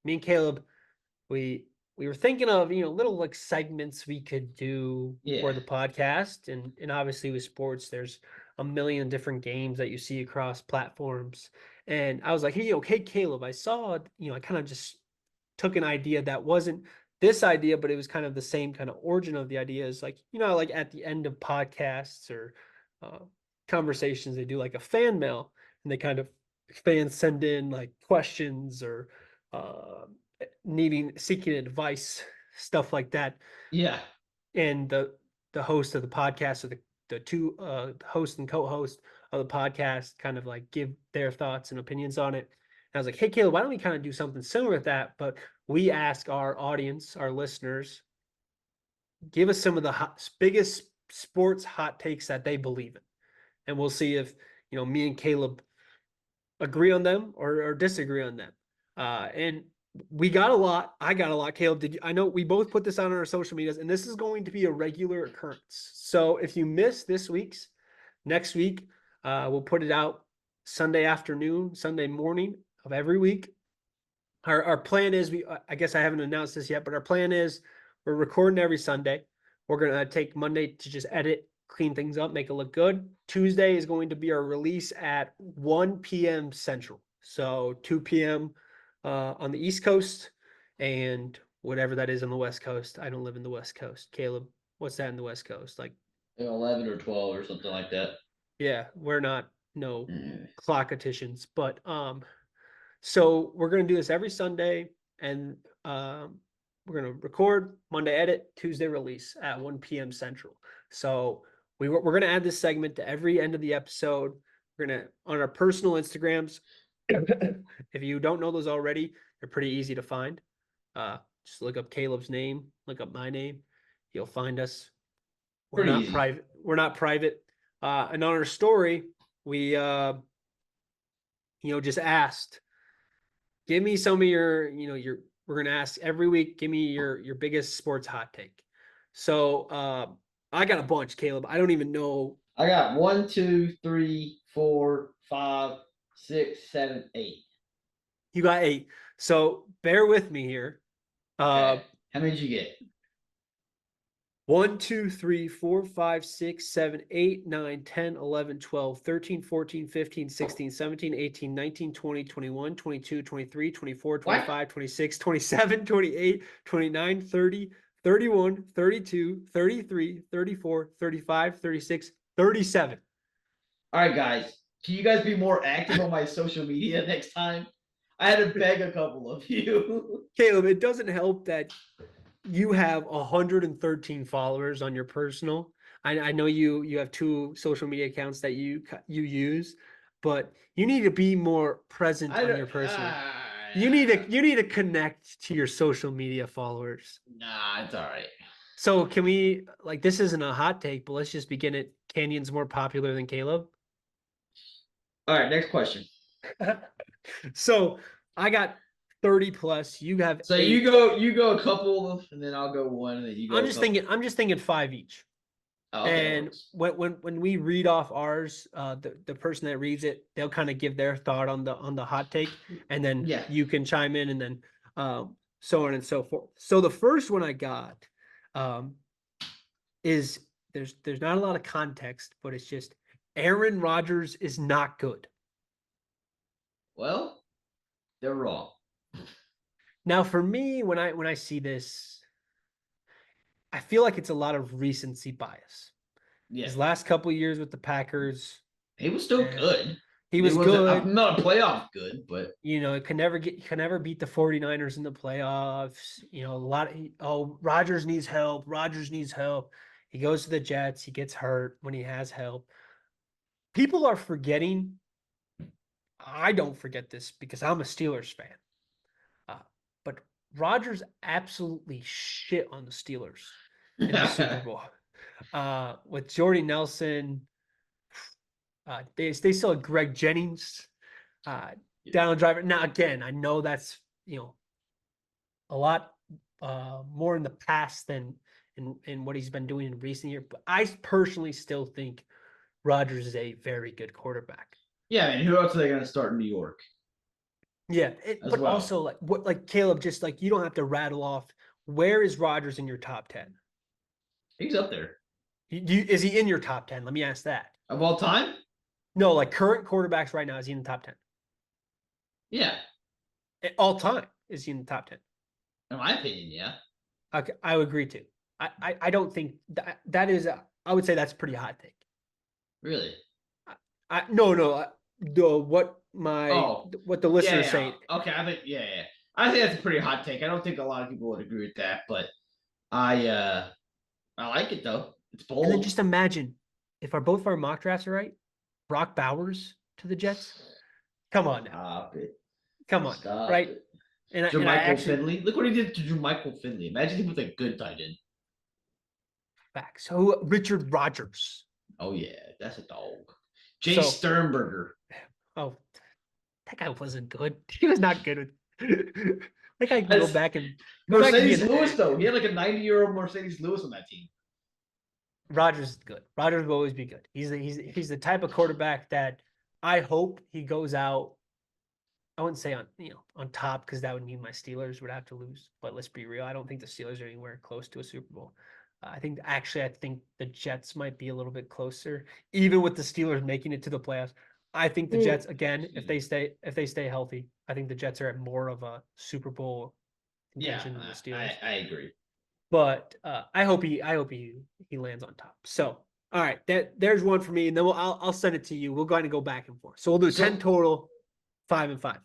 me and Caleb, we we were thinking of little like segments we could do for yeah, the podcast, and obviously with sports, there's a million different games that you see across platforms. And I was like, hey Caleb, I saw, I kind of just took an idea that wasn't this idea, but it was kind of the same kind of origin of the idea. Is like, like at the end of podcasts, or uh, conversations, they do like a fan mail, and they kind of fans send in like questions, or uh, seeking advice, stuff like that. yeah. And the host of the podcast, or the two host and co-host of the podcast, kind of like give their thoughts and opinions on it. And I was like, hey Caleb, why don't we kind of do something similar with that, but we ask our audience, our listeners, give us some of the biggest sports hot takes that they believe in, and we'll see if me and Caleb agree on them, or disagree on them. And we got a lot. I got a lot. Caleb, I know we both put this on our social medias, and this is going to be a regular occurrence. So if you miss this week's, next week, we'll put it out Sunday afternoon, Sunday morning of every week. Our plan is, I guess I haven't announced this yet, but our plan is, we're recording every Sunday. We're gonna take Monday to just edit, clean things up, make it look good. Tuesday is going to be our release at 1 p.m. Central, so 2 p.m. On the East Coast, and whatever that is on the West Coast. I don't live in the West Coast. Caleb, what's that in the West Coast? Like, 11 or 12 or something like that. yeah, we're not no Mm. clocketicians, but so we're going to do this every Sunday, and we're going to record Monday, edit Tuesday, release at 1 p.m. Central. So we're going to add this segment to every end of the episode. We're going to, on our personal Instagrams. If you don't know those already, they're pretty easy to find. Just look up Caleb's name, look up my name. You'll find us. We're Pretty not easy. private. We're not private. And on our story, we just asked, give me some of your we're gonna ask every week, give me your biggest sports hot take. So I got a bunch, Caleb. I don't even know. I got 1, 2, 3, 4, 5, 6, 7, 8. You got 8. So bear with me here. Okay. Uh How many did you get? 1, 2, 3, 4, 5, 6, 7, 8, 9, 10, 11, 12, 13, 14, 15, 16, 17, 18, 19, 20, 21, 22, 23, 24, What? 25, 26, 27, 28, 29, 30, 31, 32, 33, 34, 35, 36, 37. All right, guys. Can you guys be more active on my social media next time? I had to beg a couple of you. Caleb, it doesn't help that you have 113 followers on your personal. I know you have two social media accounts that you use, but you need to be more present I on don't. your personal. You need to connect to your social media followers. Nah, it's all right. So can we like this isn't a hot take, but let's just begin it. Canyon's more popular than Caleb. All right, next question. So I got 30 plus. You have So you 8. go a couple, and then I'll go one, and then you I'm go a just couple. thinking. I'm just thinking 5 each. Oh, okay, that And works. when we read off ours, the person that reads it, they'll kind of give their thought on the hot take, and then Yeah. you can chime in, and then so on and so forth. So the first one I got um, is there's not a lot of context, but it's just Aaron Rodgers is not good. Well, they're wrong. Now, for me, when I see this, I feel like it's a lot of recency bias. Yeah, His last couple years with the Packers, he was still eh, good. he He was wasn't good. not a playoff good, but It can never beat the 49ers in the playoffs. A lot Rodgers needs help. Rodgers needs help. He goes to the Jets, he gets hurt when he has help. People are forgetting. I don't forget this because I'm a Steelers fan. Uh, but Rodgers absolutely shit on the Steelers in the Super Bowl. With Jordy Nelson, they still had Greg Jennings, uh, down driver. Now again, I know that's a lot more in the past than in what he's been doing in recent years. But I personally still think Rodgers is a very good quarterback. yeah. I mean, who else are they going to start in New York Yeah, as but well? also like Caleb, just like you don't have to rattle off where is Rodgers in your top 10? He's up there Is he in your top 10? Let me ask that. of all time. No, like current quarterbacks right now, is he in the top 10? Yeah, All time, is he in the top 10? in my opinion, yeah. Okay, I would agree too. I don't think that is I would say that's a pretty hot take. Really. No, what the Yeah, listeners yeah. saying. Okay, I think yeah, yeah. I think that's a pretty hot take. I don't think a lot of people would agree with that, but I like it though. It's And then bold. just imagine if both of our mock drafts are right, Brock Bowers to the Jets. Come on now, Stop it. come on now, Stop right? it. And I Jermichael actually Finley. Look what he did to Jermichael Finley. Imagine him with a good tight end. back. So Richard Rodgers. Oh yeah, that's a dog. Jay So Sternberger. oh, that guy wasn't good. He was not good. That guy can That's go back and be Mercedes an. Lewis though. He had like a 90-year-old Mercedes Lewis on that team. Rodgers is good. Rodgers will always be good. He's the type of quarterback that I hope he goes out. I wouldn't say on top because that would mean my Steelers would have to lose. But let's be real. I don't think the Steelers are anywhere close to a Super Bowl. I think the Jets might be a little bit closer, even with the Steelers making it to the playoffs. I think the Jets again, if Excuse me. they stay healthy, I think the Jets are at more of a Super Bowl Yeah, contention than the I, Steelers. I agree. But I hope he lands on top. So all right, there's one for me, and then I'll send it to you. We'll go ahead and go back and forth. So we'll do 10 So total, 5 and 5.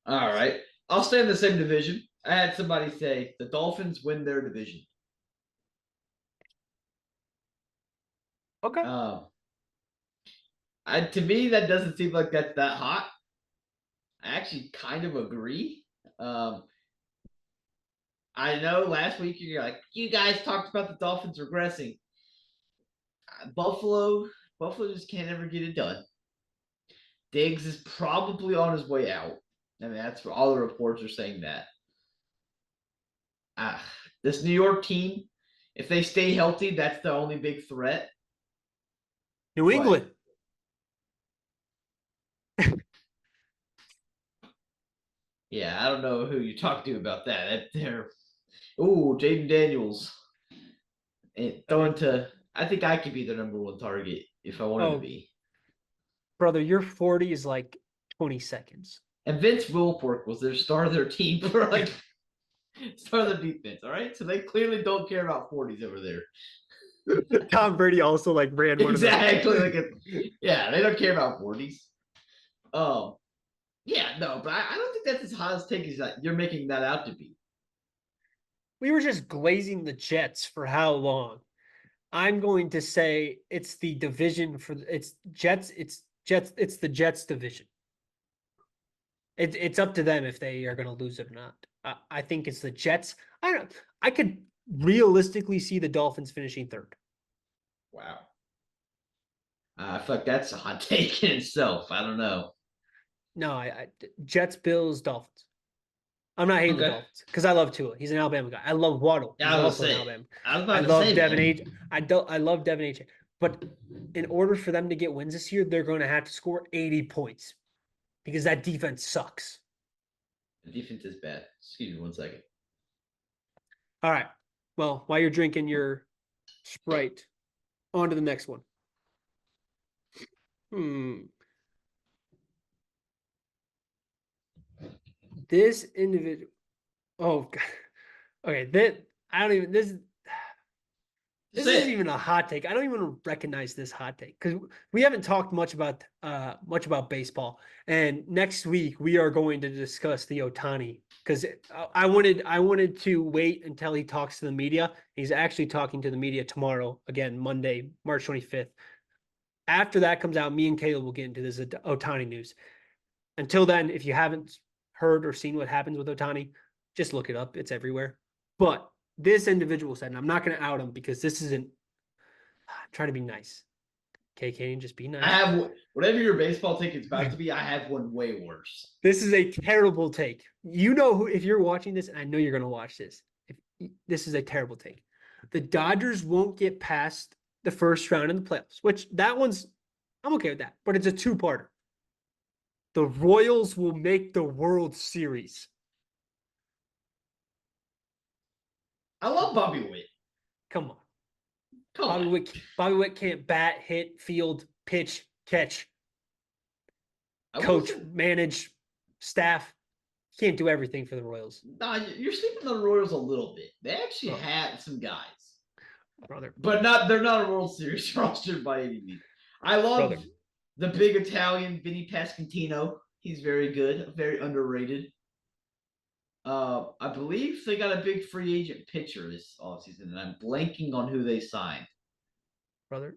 all right. I'll stay in the same division. I had somebody say the Dolphins win their division. Okay. Um, to me, that doesn't seem like that's that hot. I actually kind of agree. Um, I know last week you're like, you guys talked about the Dolphins regressing. Buffalo, Buffalo just can't ever get it done. Diggs is probably on his way out. I mean, that's all the reports are saying that. Uh, this New York team, if they stay healthy, that's the only big threat. New But England. yeah, I don't know who you talk to about that. They're Jaden Daniels. And throwing to, I think I could be the number one target if I wanted to Oh, be. brother, your 40 is like 20 seconds. And Vince Wilfork was their star of their team for like start of the defense. All right, so they clearly don't care about 40s over there. Tom Brady also like ran one Exactly. of Yeah, they don't care about 40s. Um, yeah, no, but I don't think that's as hot as take as that you're making that out to be. We were just glazing the Jets for how long? I'm going to say it's the division for it's Jets. It's the Jets division. It's up to them if they are going to lose it or not. I think it's the Jets. I don't. I could realistically see the Dolphins finishing third. Wow. I feel like that's a hot take in itself. I don't know. No, Jets, Bills, Dolphins. I'm not hating the Okay. Dolphins because I love Tua. He's an Alabama guy. I love Waddle. Yeah, He's I was also gonna an say. Alabama. I was I about to love say, Devin man. H. I love Devin H. But in order for them to get wins this year, they're going to have to score 80 points because that defense sucks. The defense is bad. Excuse me 1 second. All right. Well, while you're drinking your Sprite, on to the next one. This individual. Oh, God. Okay. That I don't even. This Say isn't it. even a hot take. I don't even recognize this hot take because we haven't talked much about baseball. And next week we are going to discuss the Otani because I wanted to wait until he talks to the media. He's actually talking to the media tomorrow, again Monday, March 25th. After that comes out, me and Caleb will get into this Otani news. Until then, if you haven't heard or seen what happens with Otani, just look it up. It's everywhere. But this individual said, and I'm not going to out him because this isn't I'm trying to be nice. KK, just be I nice. have whatever your baseball take is about to be. I have one way worse. This is a terrible take. You know who, if you're watching this, and I know you're going to watch this, this is a terrible take. The Dodgers won't get past the first round in the playoffs, which I'm okay with that, but it's a two-parter. The Royals will make the World Series. I love Bobby Witt. Come on. Come on. Bobby Witt can't bat, hit, field, pitch, catch, coach, manage, staff. He can't do everything for the Royals. Nah, you're sleeping on the Royals a little bit. They actually had some guys, brother, but they're not a World Series roster by any means. I love the big Italian Vinny Pasquantino. He's very good, very underrated. I believe they got a big free agent pitcher this offseason, and I'm blanking on who they signed. Brother,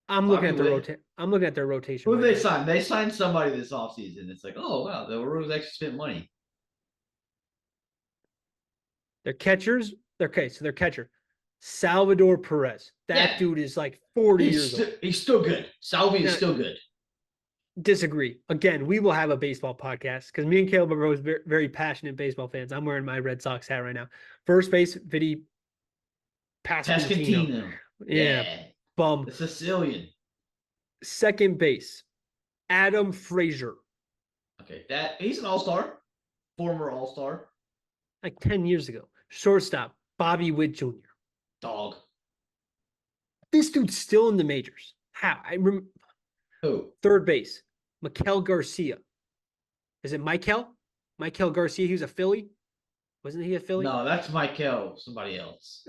I'm looking at their rotation. Who did they sign? They signed somebody this offseason. It's like, oh wow, the Royals actually spent money. Their catchers, their catcher, Salvador Perez. That dude is like 40 years old. He's still good. Salvi is still good. Disagree. Again, we will have a baseball podcast because me and Caleb are both very, very passionate baseball fans. I'm wearing my Red Sox hat right now. First base, Vinny Pasquantino. Yeah. Bum. The Sicilian. Second base, Adam Frazier. Okay, he's an all-star, former all-star. Like 10 years ago. Shortstop, Bobby Witt Jr. Dog. This dude's still in the majors. How? I remember. Who? Third base, Maikel Garcia. Is it Maikel? Maikel Garcia. He was a Philly. Wasn't he a Philly? No, that's Maikel. Somebody else.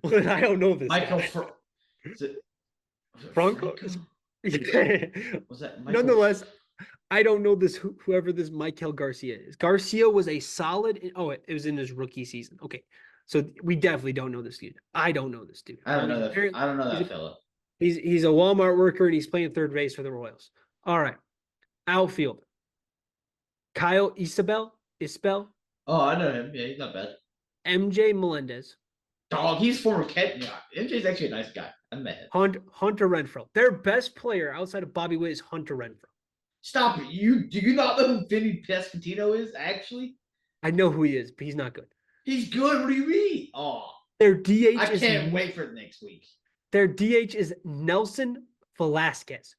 Well, I don't know this. Michael. Franco. Was that Michael? Nonetheless, I don't know this. Whoever this Maikel Garcia is. Garcia was a solid. Oh, it was in his rookie season. Okay, so we definitely don't know this dude. I don't know this dude. I don't know that. I don't know that fella. He's a Walmart worker and he's playing third base for the Royals. All right, outfield. Kyle Isbel. Oh, I know him. Yeah, he's not bad. MJ Melendez. Dog, he's former Cat. Yeah, MJ's actually a nice guy. I met him. Hunter Renfroe. Their best player outside of Bobby Witt is Hunter Renfroe. Stop it. Do you not know who Vinny Pasquantino is, actually? I know who he is, but he's not good. He's good. What do you mean? Oh. Their DH I can't wait for next week. Their DH is Nelson Velasquez.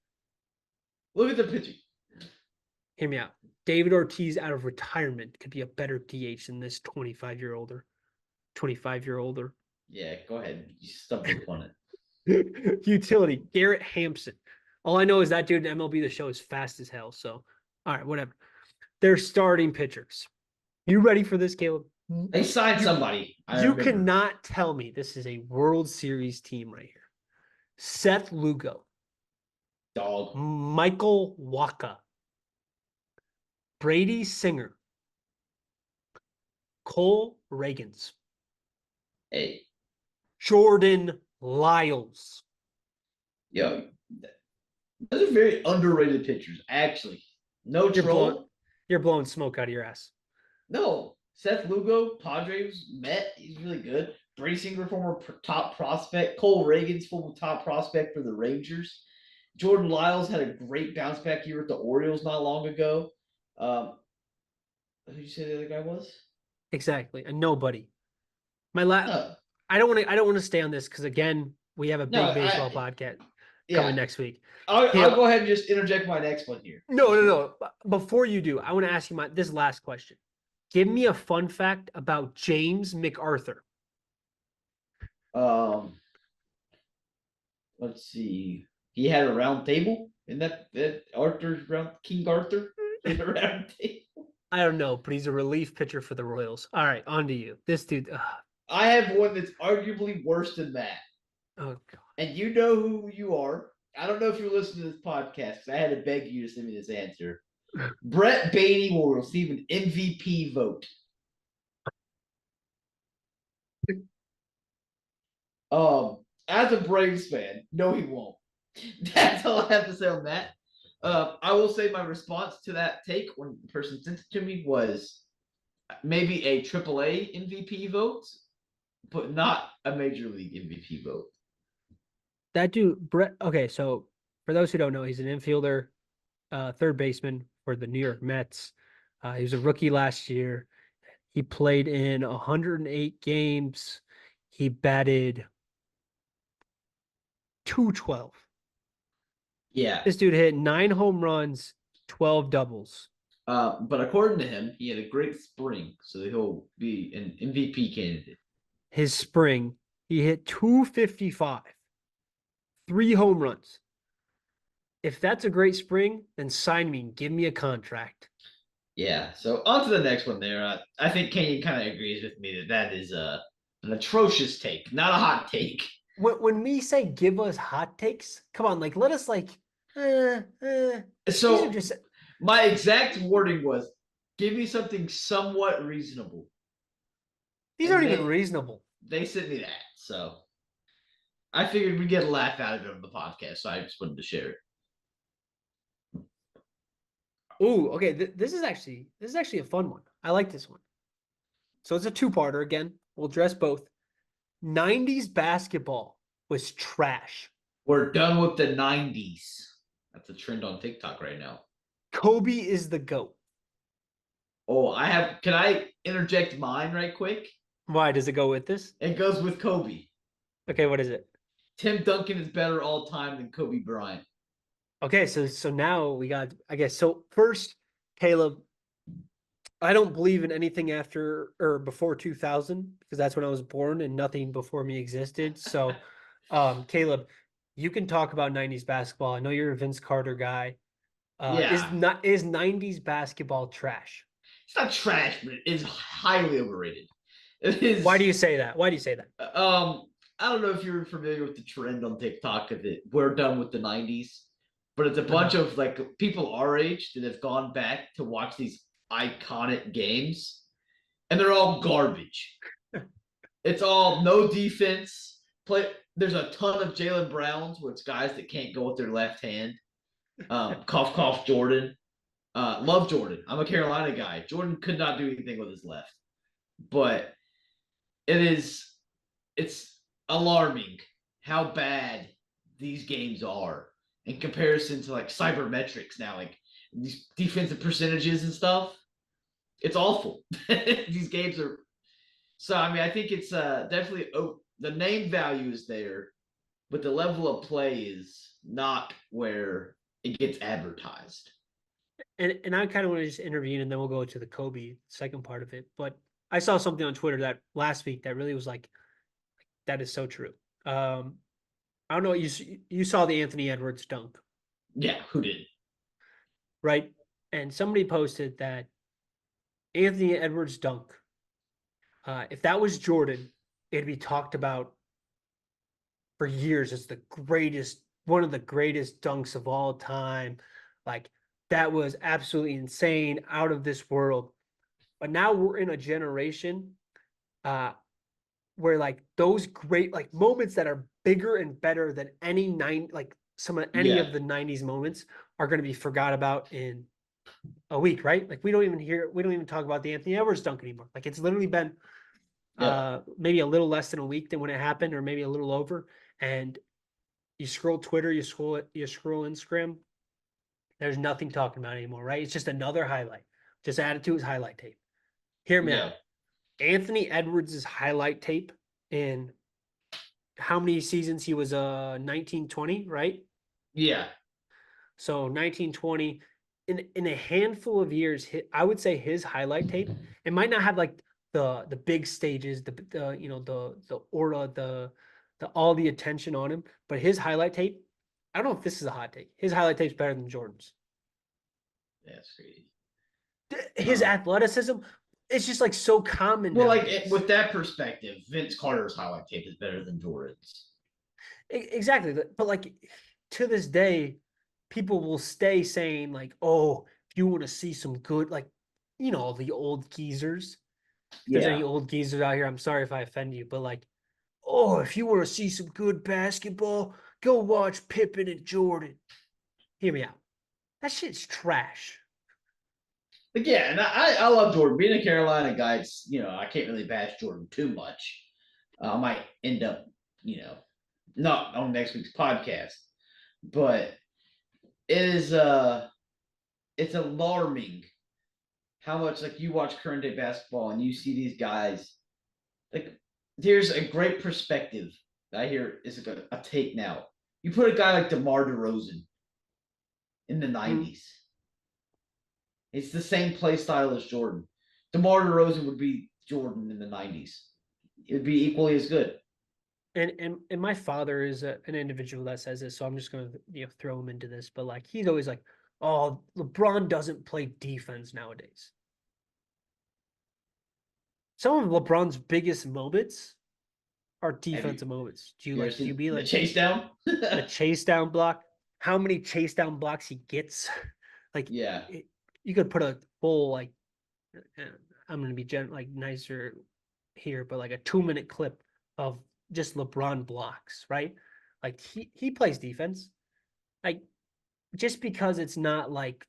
Look at the pitching. Hear me out. David Ortiz out of retirement could be a better DH than this 25-year-older. Yeah, go ahead. You stumbled upon it. Utility, Garrett Hampson. All I know is that dude in MLB The Show is fast as hell. So, all right, whatever. They're starting pitchers. You ready for this, Caleb? They signed You somebody. I you remember. cannot tell me this is a World Series team right here. Seth Lugo, Dog. Michael Waka, Brady Singer, Cole Reagans, Hey, Jordan Lyles. yo, those are very underrated pitchers. Actually, no You're blowing troll. you're blowing smoke out of your ass. No, Seth Lugo, Padres met. He's really good. Brady Singer, former top prospect. Cole Reagan's former top prospect for the Rangers. Jordan Lyles had a great bounce back year with the Orioles not long ago. Um, who did you say the other guy was? Exactly. A nobody. My la No, I don't want to stay on this because again, we have a no, big baseball podcast coming yeah. next week. I'll Caleb, go ahead and just interject my next one here. no, no, no. Before you do, I want to ask you this last question. Give me a fun fact about James MacArthur. Um, let's see. He had a round table in that Arthur's round King Arthur in a round table. I don't know, but he's a relief pitcher for the Royals. All right, on to you. This dude. I have one that's arguably worse than that. Oh God. And you know who you are. I don't know if you're listening to this podcast because I had to beg you to send me this answer. Brett Baty will receive an MVP vote. As a Braves fan, no, he won't. That's all I have to say on that. I will say my response to that take when the person sent it to me was maybe a AAA MVP vote, but not a Major League MVP vote. That dude, Brett. Okay, so for those who don't know, he's an infielder, third baseman for the New York Mets. He was a rookie last year. He played in 108 games. He batted 212. Yeah, This dude hit 9 home runs, 12 doubles. but according to him, he had a great spring, so he'll be an MVP candidate. His spring, he hit 255, 3 home runs. If that's a great spring, then sign me and give me a contract. Yeah, so on to the next one there. I think Kenyon kind of agrees with me that is an atrocious take, not a hot take. When we say give us hot takes, come on, like let us these are So just my exact wording was, give me something somewhat reasonable. these And aren't even reasonable. they sent me that. So I figured we'd get a laugh out of it on the podcast. So I just wanted to share it. Ooh, okay. This is actually a fun one. I like this one. So it's a two-parter again. We'll address both. 90s basketball was trash. We're done with the 90s. That's a trend on TikTok right now. Kobe is the GOAT. Oh, can I interject mine right quick? Why does it go with this? It goes with Kobe. Okay, what is it? Tim Duncan is better all time than Kobe Bryant. Okay, so now we got I guess so first, Caleb, I don't believe in anything after or before 2000 because that's when I was born and nothing before me existed. So, Caleb, you can talk about 90s basketball. I know you're a Vince Carter guy. Yeah, Is 90s basketball trash? it's not trash, but it is highly overrated. It Why do is. you say that? Why do you say that? I don't know if you're familiar with the trend on TikTok of it. We're done with the '90s, but it's a bunch Uh-huh. of like people our age that have gone back to watch these iconic games, and they're all garbage. It's all no defense. Play. There's a ton of Jalen Browns where it's guys that can't go with their left hand. Cough, cough, Jordan. Love Jordan. I'm a Carolina guy. Jordan could not do anything with his left, but it's alarming how bad these games are in comparison to like cybermetrics now, like these defensive percentages and stuff. It's awful. These games are so. I mean, I think it's definitely the name value is there, but the level of play is not where it gets advertised. And I kind of want to just intervene and then we'll go to the Kobe second part of it. But I saw something on Twitter that last week that really was like That is so true. I don't know. You saw the Anthony Edwards dunk, Yeah, who did? right? And somebody posted that Anthony Edwards dunk. If that was Jordan, it'd be talked about for years as the greatest, one of the greatest dunks of all time. Like that was absolutely insane, out of this world. But now we're in a generation uh, where like those great like moments that are bigger and better than any Yeah, of the 90s moments are going to be forgot about in a week, right? Like we don't even talk about the Anthony Edwards dunk anymore. Like it's literally been yeah, maybe a little less than a week than when it happened, or maybe a little over. And you scroll Twitter, you scroll Instagram, there's nothing talking about anymore, right? It's just another highlight. Just add it to his highlight tape. Hear me yeah, out. Anthony Edwards' highlight tape in how many seasons he was 1920, right? yeah, So 1920, in a handful of years, I would say his highlight tape, it might not have like the big stages, the you know the aura, the all the attention on him, but his highlight tape, I don't know if this is a hot take. His highlight tape's better than Jordan's. that's crazy. His Uh, athleticism, it's just like so common well, like nowadays. with that perspective, Vince Carter's highlight tape is better than Jordan's. Exactly. But like to this day, people will stay saying like, "Oh, if you want to see some good, like, the old geezers." If there's Yeah, any old geezers out here, I'm sorry if I offend you, but like, "Oh, if you want to see some good basketball, go watch Pippen and Jordan." Hear me out. That shit's trash. but yeah, and I love Jordan. Being a Carolina guy, I can't really bash Jordan too much. I might end up, not on next week's podcast, but it is it's alarming how much like you watch current day basketball and you see these guys like there's a great perspective that I hear is like a take now. You put a guy like DeMar DeRozan in the Hmm. 90s. It's the same play style as Jordan. DeMar DeRozan would be Jordan in the 90s. It would be equally as good. And my father is an individual that says this, so I'm just gonna throw him into this. But like he's always like, "Oh, LeBron doesn't play defense nowadays." Some of LeBron's biggest moments are Have you, defensive moments. you ever Do you seen be the like chase down? the chase down block? How many chase down blocks he gets? Like Yeah. you could put a full like uh, I'm gonna be like nicer here, but like a 2 minute clip of just LeBron blocks, right? Like he plays defense. Like just because it's not like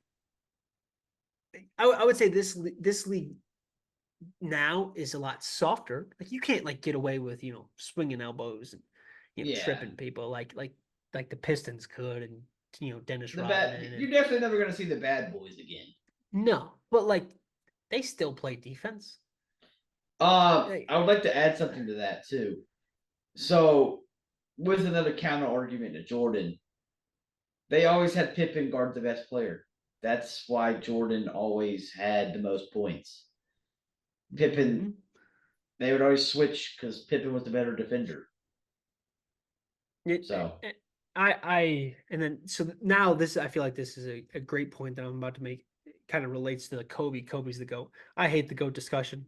I would say this league now is a lot softer. Like you can't like get away with swinging elbows and Yeah. tripping people like the Pistons could, and Dennis The bad Rodman. And you're definitely never gonna see the bad boys again. no, but like they still play defense. Like, I would like to add something to that too. So with another counter argument to Jordan, they always had Pippen guard the best player. That's why Jordan always had the most points. Pippen, mhm. they would always switch because Pippen was the better defender. It, So and then so now this I feel like this is a great point that I'm about to make. It kind of relates to the Kobe. Kobe's the GOAT. I hate the GOAT discussion.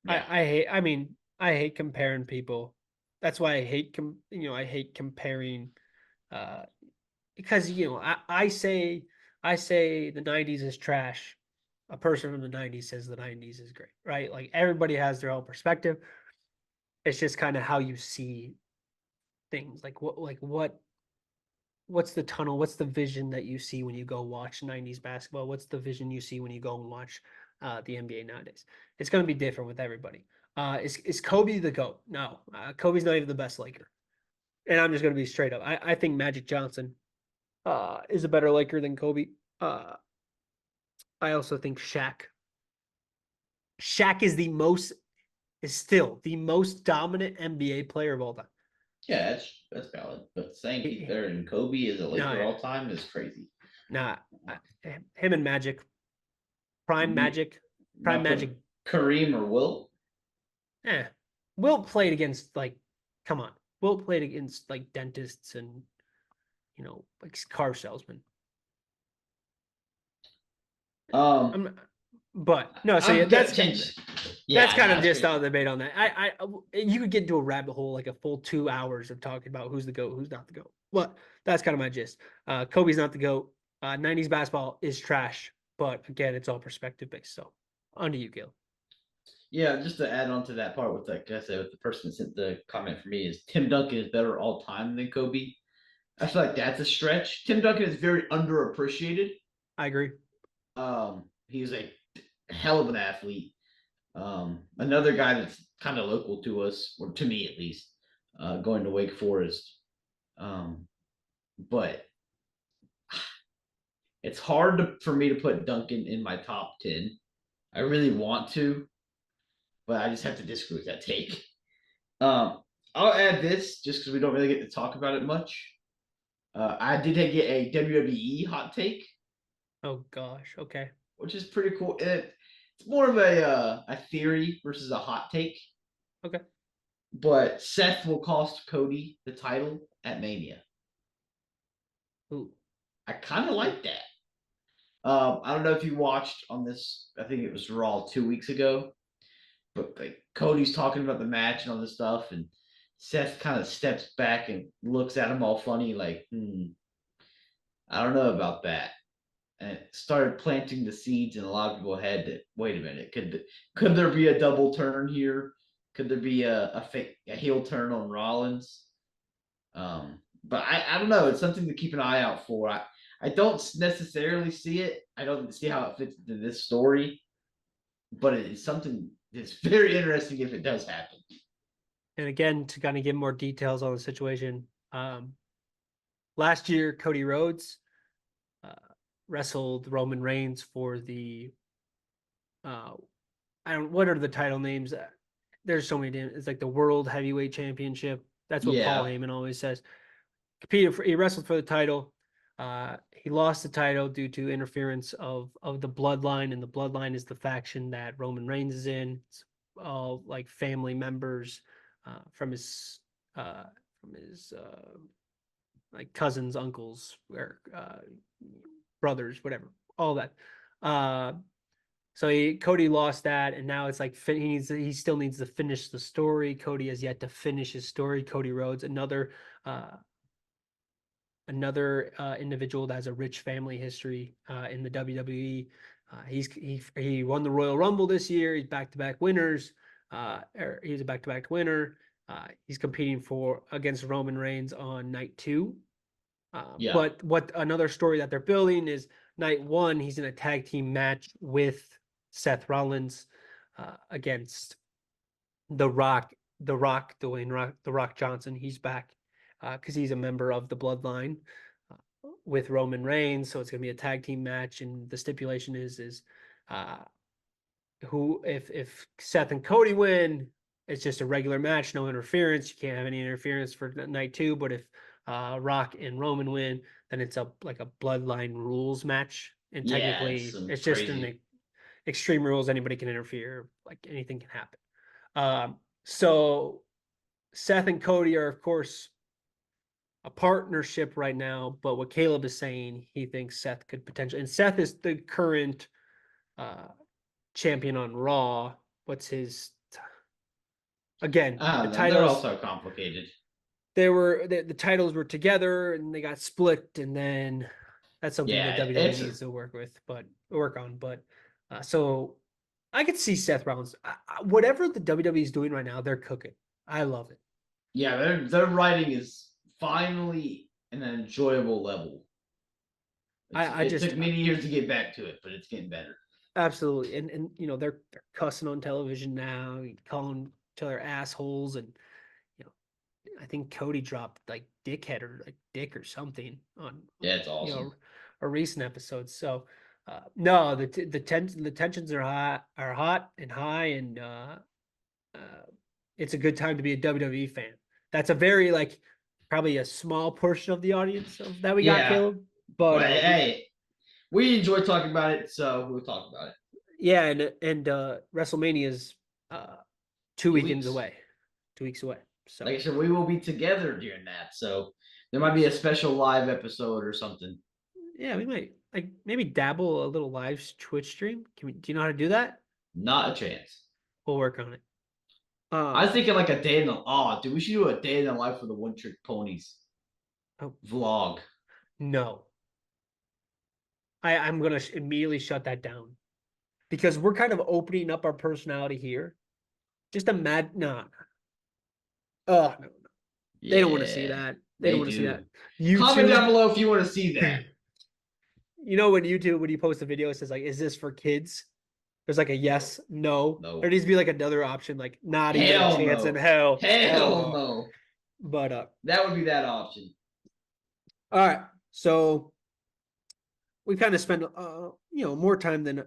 yeah, I hate comparing people. That's why I hate comparing uh because I say the 90s is trash. A person from the 90s says the 90s is great, right? Like everybody has their own perspective. It's just kind of how you see things. What's the tunnel? What's the vision that you see when you go watch 90s basketball? What's the vision you see when you go and watch the NBA nowadays? It's going to be different with everybody. Is Kobe the GOAT? No, Kobe's not even the best Laker. And I'm just going to be straight up. I think Magic Johnson is a better Laker than Kobe. Uh, I also think Shaq. Shaq is still the most dominant NBA player of all time. yeah, that's valid. But saying he's He, better than Kobe as a no, Laker all time is crazy. nah, him and Magic, prime You Magic, prime not Magic. put Kareem or Will? Eh, Will played against like Come on. Will played against like dentists and like car salesmen. Um, I'm but no, so yeah, I'm gonna change. that's Yeah, kind no, of it's just great. out of the debate on that. You could get into a rabbit hole like a full 2 hours of talking about who's the GOAT, who's not the GOAT. Well, that's kind of my gist. Kobe's not the GOAT. 90s basketball is trash, but again, it's all perspective based. So, on to you, Gil. Yeah, just to add on to that part with like I said, with the person that sent the comment for me is Tim Duncan is better all time than Kobe. I feel like that's a stretch. Tim Duncan is very underappreciated. I agree. He's a hell of an athlete. Another guy that's kind of local to us, or to me at least, going to Wake Forest. But it's hard for me to put Duncan in my top 10. I really want to, but I just have to disagree with that take. Um, I'll add this just because we don't really get to talk about it much. I did get a WWE hot take, Oh gosh. Okay. which is pretty cool. It's more of a theory versus a hot take, Okay. but Seth will cost Cody the title at Mania. Ooh. I kind of like that. I don't know if you watched on this. I think it was Raw 2 weeks ago, but like Cody's talking about the match and all this stuff, and Seth kind of steps back and looks at him all funny, like, I don't know about that. And it started planting the seeds in a lot of people's head that wait a minute, could there be a double turn here? Could there be a heel turn on Rollins? But I don't know. It's something to keep an eye out for. I don't necessarily see it. I don't see how it fits into this story, but it is something that's very interesting if it does happen. And again, to kind of give more details on the situation, last year Cody Rhodes uh, wrestled Roman Reigns for the I don't what are the title names? There's so many it's like the World Heavyweight Championship. That's what Paul Yeah, Heyman always says. He wrestled for the title. He lost the title due to interference of the bloodline, and the bloodline is the faction that Roman Reigns is in. It's all like family members from his uh, from his like cousins, uncles, or brothers, whatever, all that. Uh, so Cody lost that, and now it's like he still needs to finish the story. Cody has yet to finish his story. Cody Rhodes, uh, another individual that has a rich family history in the WWE. He won the Royal Rumble this year. He's back to back winners. He's a back to back winner. He's competing for against Roman Reigns on night 2. yeah, But what another story that they're building is night 1. He's in a tag team match with Seth Rollins against The Rock, The Rock Johnson. He's back because he's a member of the Bloodline with Roman Reigns. So it's going to be a tag team match, and the stipulation is uh, who if Seth and Cody win, it's just a regular match, no interference. You can't have any interference for night 2. But if Rock and Roman win, then it's like a Bloodline rules match, and yeah. It's technically some it's just crazy. an Extreme Rules. Anybody can interfere, like anything can happen. So Seth and Cody are, of course, a partnership right now. But what Caleb is saying, he thinks Seth could potentially, and Seth is the current uh, champion on Raw. What's his? Again, I the don't know. They're titles also complicated. the titles were together and they got split, and then that's something that Yeah, WWE it's needs to work on. But so I could see Seth Rollins. Whatever the WWE is doing right now, they're cooking. I love it. yeah. Their writing is finally an enjoyable level. I It just took many years to get back to it, but it's getting better. absolutely, and they're cussing on television now, calling each other assholes, and you know I think Cody dropped like dickhead or like dick or something on Yeah, it's awesome. a recent episode. So no, the tensions are hot and high, and uh, it's a good time to be a WWE fan. That's a very like probably a small portion of the audience of that we got, Yeah. Caleb. But Well, hey, we enjoy talking about it, so we'll talk about it. yeah, and WrestleMania is uh, two 2 weekends weeks. away, 2 weeks away. So Like I said, we will be together during that. So there might be a special live episode or something. yeah, we might like maybe dabble a little live Twitch stream. Do you know how to do that? Not a chance. We'll work on it. I was Um, thinking like a day in the dude, we should do a day in the life for the One Trick Ponies oh, vlog. no, I'm gonna immediately shut that down because we're kind of opening up our personality here. Just a mad no. Oh no, they don't want to see Yeah, that. They don't they want to see do. that. Comment down YouTube, below if you want to see that. when YouTube when you post a video, it says like, "Is this for kids?" There's like a yes, no. No. There needs to be like another option, like not even a Hell chance in no. hell. Hell Oh, no. but That would be that option. all right. So we kind of spend more time than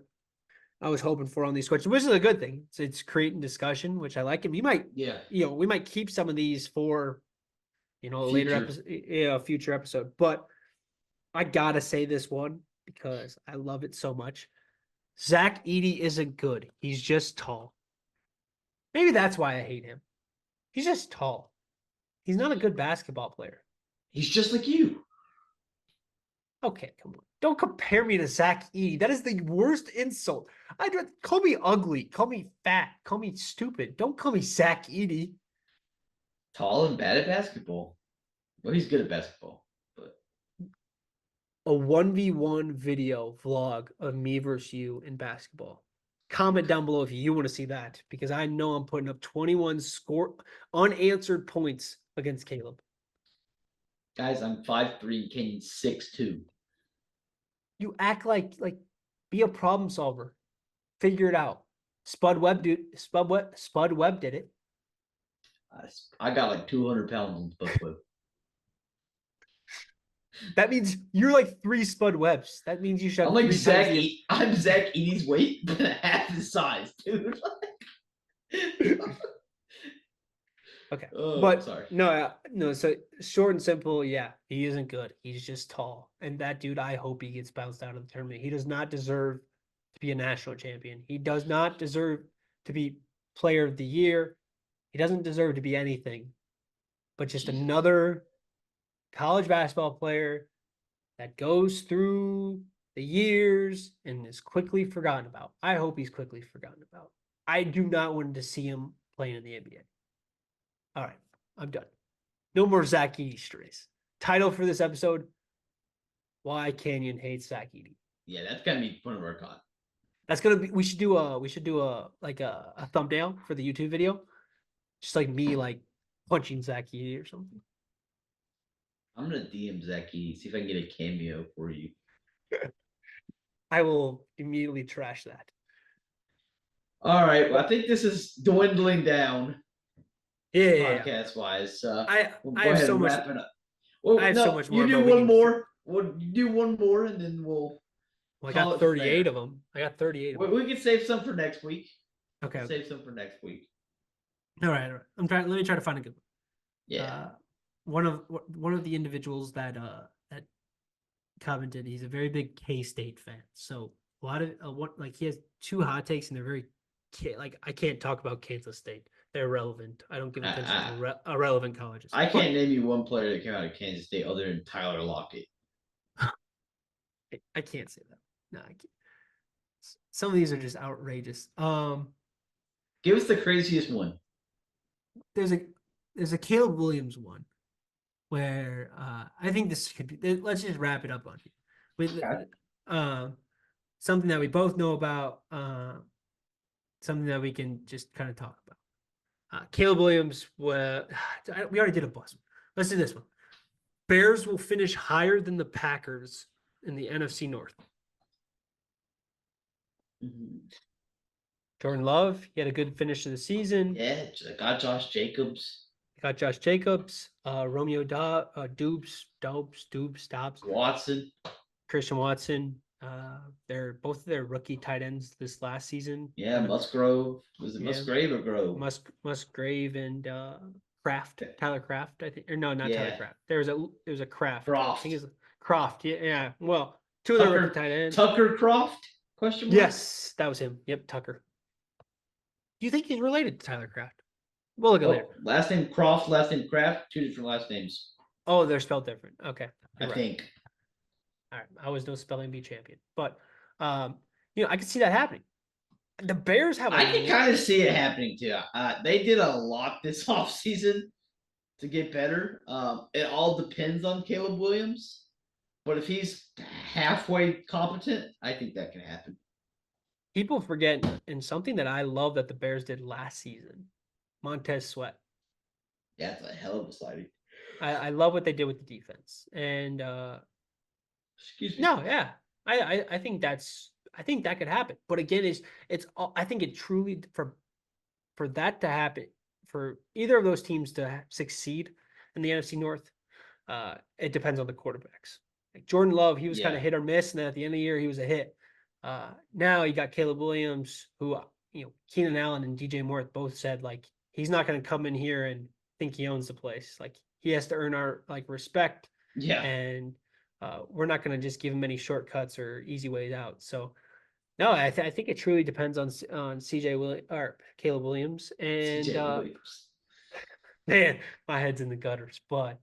I was hoping for on these questions, which is a good thing. It's creating discussion, which I like. And Yeah. we might keep some of these for a later Future. episode, future episode. But I gotta say this one because I love it so much. Zach Edey isn't good. He's just tall. Maybe that's why I hate him. He's just tall. He's not a good basketball player. He's just like you. Okay, come on. Don't compare me to Zach Edey. That is the worst insult. Call me ugly. Call me fat. Call me stupid. Don't call me Zach Edey. Tall and bad at basketball. Well, he's good at basketball, but A 1v1 video vlog of me versus you in basketball. Comment down below if you want to see that because I know I'm putting up 21 unanswered points against Caleb. guys, I'm 5'3", Kenny's 6'2". You act like be a problem solver. Figure it out. Spud Webb did it. I got like 200 pounds on Spud Webb. That means you're like 3 Spud Webbs. That means you should have I'm like 3 Zach. times the. I'm Zach Edey's weight, but half his size, dude. Okay, but sorry. No. So short and simple, yeah, he isn't good. He's just tall, and that dude, I hope he gets bounced out of the tournament. He does not deserve to be a national champion. He does not deserve to be player of the year. He doesn't deserve to be anything, but just another college basketball player that goes through the years and is quickly forgotten about. I hope he's quickly forgotten about. I do not want to see him playing in the NBA. All right, I'm done. No more Zach Edey stories. Title for this episode: Why Canyon hates Zach Edey. Yeah, that's gonna be fun to work on. That's gonna be. We should do a thumbnail for the YouTube video, just like me like punching Zach Edey or something. I'm gonna DM Zach Edey, see if I can get a cameo for you. I will immediately trash that. All right, well, I think this is dwindling down. Yeah. Podcast wise, I we'll I go have ahead so and much. wrap it up. Well, I have no, so much more. you do but we one can- more. Well, you do one more, and then we'll. Well, I call got it from 38 there. of them. I got 38 of We, them. we can save some for next week. Okay. Save some for next week. All right. I'm trying. Let me try to find a good one. Yeah. One of the individuals that commented, he's a very big K-State fan. So a lot of he has 2 hot takes, and they're very I can't talk about Kansas State. They're irrelevant. I don't give attention to irrelevant colleges. I can't name you one player that came out of Kansas State other than Tyler Lockett. I can't say that. No, I can't. Some of these are just outrageous. Give us the craziest one. There's a Caleb Williams one where I think this could be. Let's just wrap it up on here with something that we both know about, something that we can just kind of talk about. Caleb Williams, we already did a bus. Let's do this one. Bears will finish higher than the Packers in the NFC North. Mm-hmm. Jordan Love, he had a good finish to the season. Yeah, got Josh Jacobs. Got Josh Jacobs, Romeo Dobbs, Watson. Christian Watson. They're both their rookie tight ends this last season. Yeah, Musgrove. Was it Musgrave or Grove? Musgrave and Tyler Kraft, I think. Or no, not Tyler Yeah. Kraft. There was a Kraft. Croft. I think it's Croft. Yeah. Well, 2 of their rookie tight ends. Tucker Croft? Question mark? Yes, that was him. Yep, Tucker. Do you think he's related to Tyler Kraft? We'll look at it later. Oh, last name Croft, last name Kraft, two different last names, Oh, they're spelled different. Okay, I you're right. think. All right, I was no spelling bee champion, but um, I could see that happening. The Bears have I can a kind of see it happening too. They did a lot this offseason to get better. It all depends on Caleb Williams, but if he's halfway competent, I think that can happen. people forget, and something that I love that the Bears did last season, Montez Sweat. Yeah, that's a hell of a sliding. I love what they did with the defense, and Excuse me. no, yeah, I think I think that could happen. But again, I think it truly for that to happen, for either of those teams to succeed in the NFC North, it depends on the quarterbacks. Like Jordan Love, he was kind Yeah. of hit or miss, and then at the end of the year, he was a hit. Now you got Caleb Williams, who Keenan Allen and DJ Moore both said like he's not going to come in here and think he owns the place. Like he has to earn our like respect, Yeah. and we're not going to just give him any shortcuts or easy ways out. So no, I think it truly depends on CJ Williams or Caleb Williams, and CJ Williams. man, my head's in the gutters. But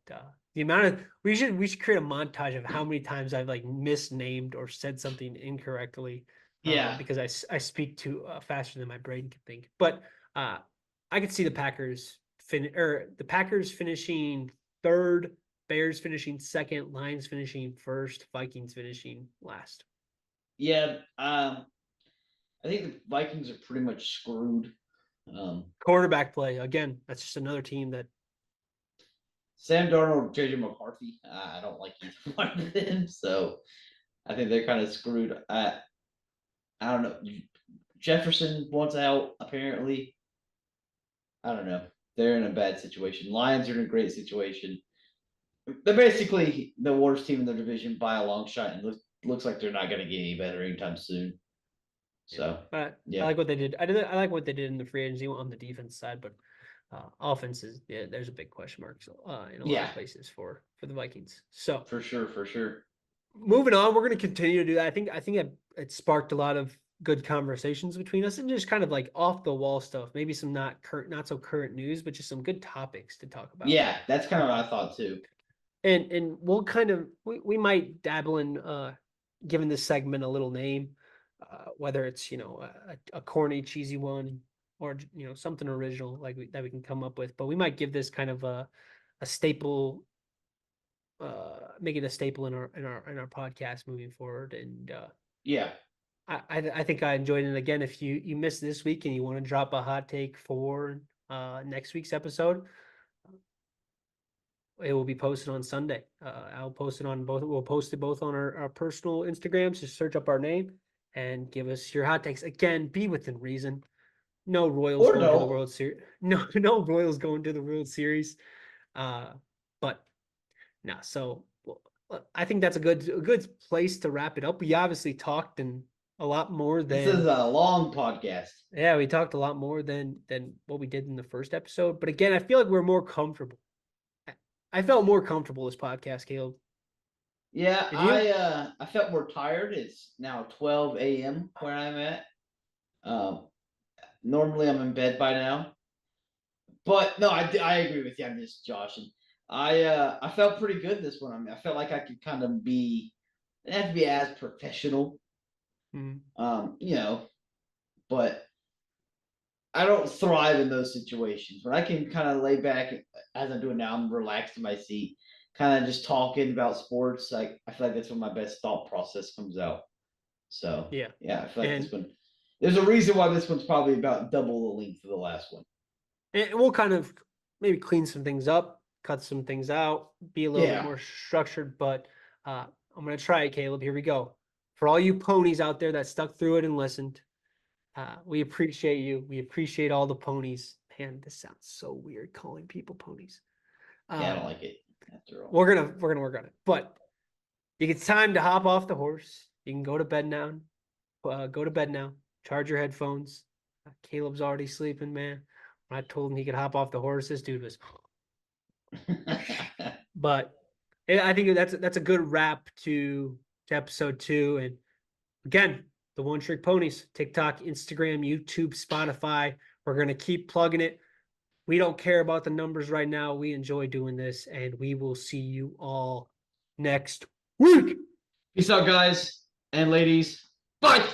the amount of we should create a montage of how many times I've like misnamed or said something incorrectly, Yeah. because I speak too faster than my brain can think. But uh, I could see the Packers finishing third, Bears finishing second, Lions finishing first, Vikings finishing last. Yeah. I think the Vikings are pretty much screwed. Quarterback play again. That's just another team that Sam Darnold, JJ McCarthy. I don't like either one of them, so I think they're kind of screwed. I don't know. Jefferson wants out apparently. I don't know. They're in a bad situation. Lions are in a great situation. They're basically the worst team in their division by a long shot, and looks like they're not going to get any better anytime soon. So, But I yeah, like what they did. I like what they did in the free agency on the defense side, but offenses, yeah, there's a big question mark in a lot yeah, of places for the Vikings. So for sure, for sure. moving on, we're going to continue to do that. I think it sparked a lot of good conversations between us and just kind of like off the wall stuff. Maybe some not so current news, but just some good topics to talk about. Yeah, that's kind of what I thought too. And we'll kind of we might dabble in giving this segment a little name, whether it's a corny cheesy one or something original like that we can come up with, but we might give this kind of a staple, make it a staple in our podcast moving forward. And Yeah, I think I enjoyed it. Again, if you missed this week and you want to drop a hot take for next week's episode, it will be posted on Sunday. I'll post it on both. We'll post it both on our personal Instagrams. Just search up our name and give us your hot takes. Again, be within reason. No Royals or going to the no. World Series. No Royals going to the World Series. But no. So I think that's a good place to wrap it up. We obviously talked and a lot more This is than a long podcast. yeah. We talked a lot more than what we did in the first episode. But again, I feel like we're more comfortable. I felt more comfortable this podcast, Caleb. Yeah, Did you? I felt more tired. It's now 12 a.m. where I'm at. Um, Normally I'm in bed by now, but no, I agree with you. I'm just joshing. I felt pretty good this one. I mean, I felt like I could kind of be, I didn't have to be as professional, Mhm. you know, but I don't thrive in those situations. When I can kind of lay back as I'm doing now, I'm relaxed in my seat, kind of just talking about sports. Like I feel like that's when my best thought process comes out. So Yeah. yeah, I feel like this And, one. There's a reason why this one's probably about double the length of the last one. and we'll kind of maybe clean some things up, cut some things out, be a little bit Yeah, more structured. But I'm going to try it, Caleb. Here we go. For all you ponies out there that stuck through it and listened, we appreciate you. We appreciate all the ponies. Man, this sounds so weird calling people ponies. yeah, I don't like it after all. We're gonna work on it. But it's time to hop off the horse. You can go to bed now. Go to bed now. Charge your headphones. Caleb's already sleeping, man. When I told him he could hop off the horse, this dude was. But I think that's a good wrap to episode 2. And again, the One Trick Ponies, TikTok, Instagram, YouTube, Spotify. We're gonna keep plugging it. We don't care about the numbers right now. We enjoy doing this, and we will see you all next week. Peace out, guys and ladies. Bye.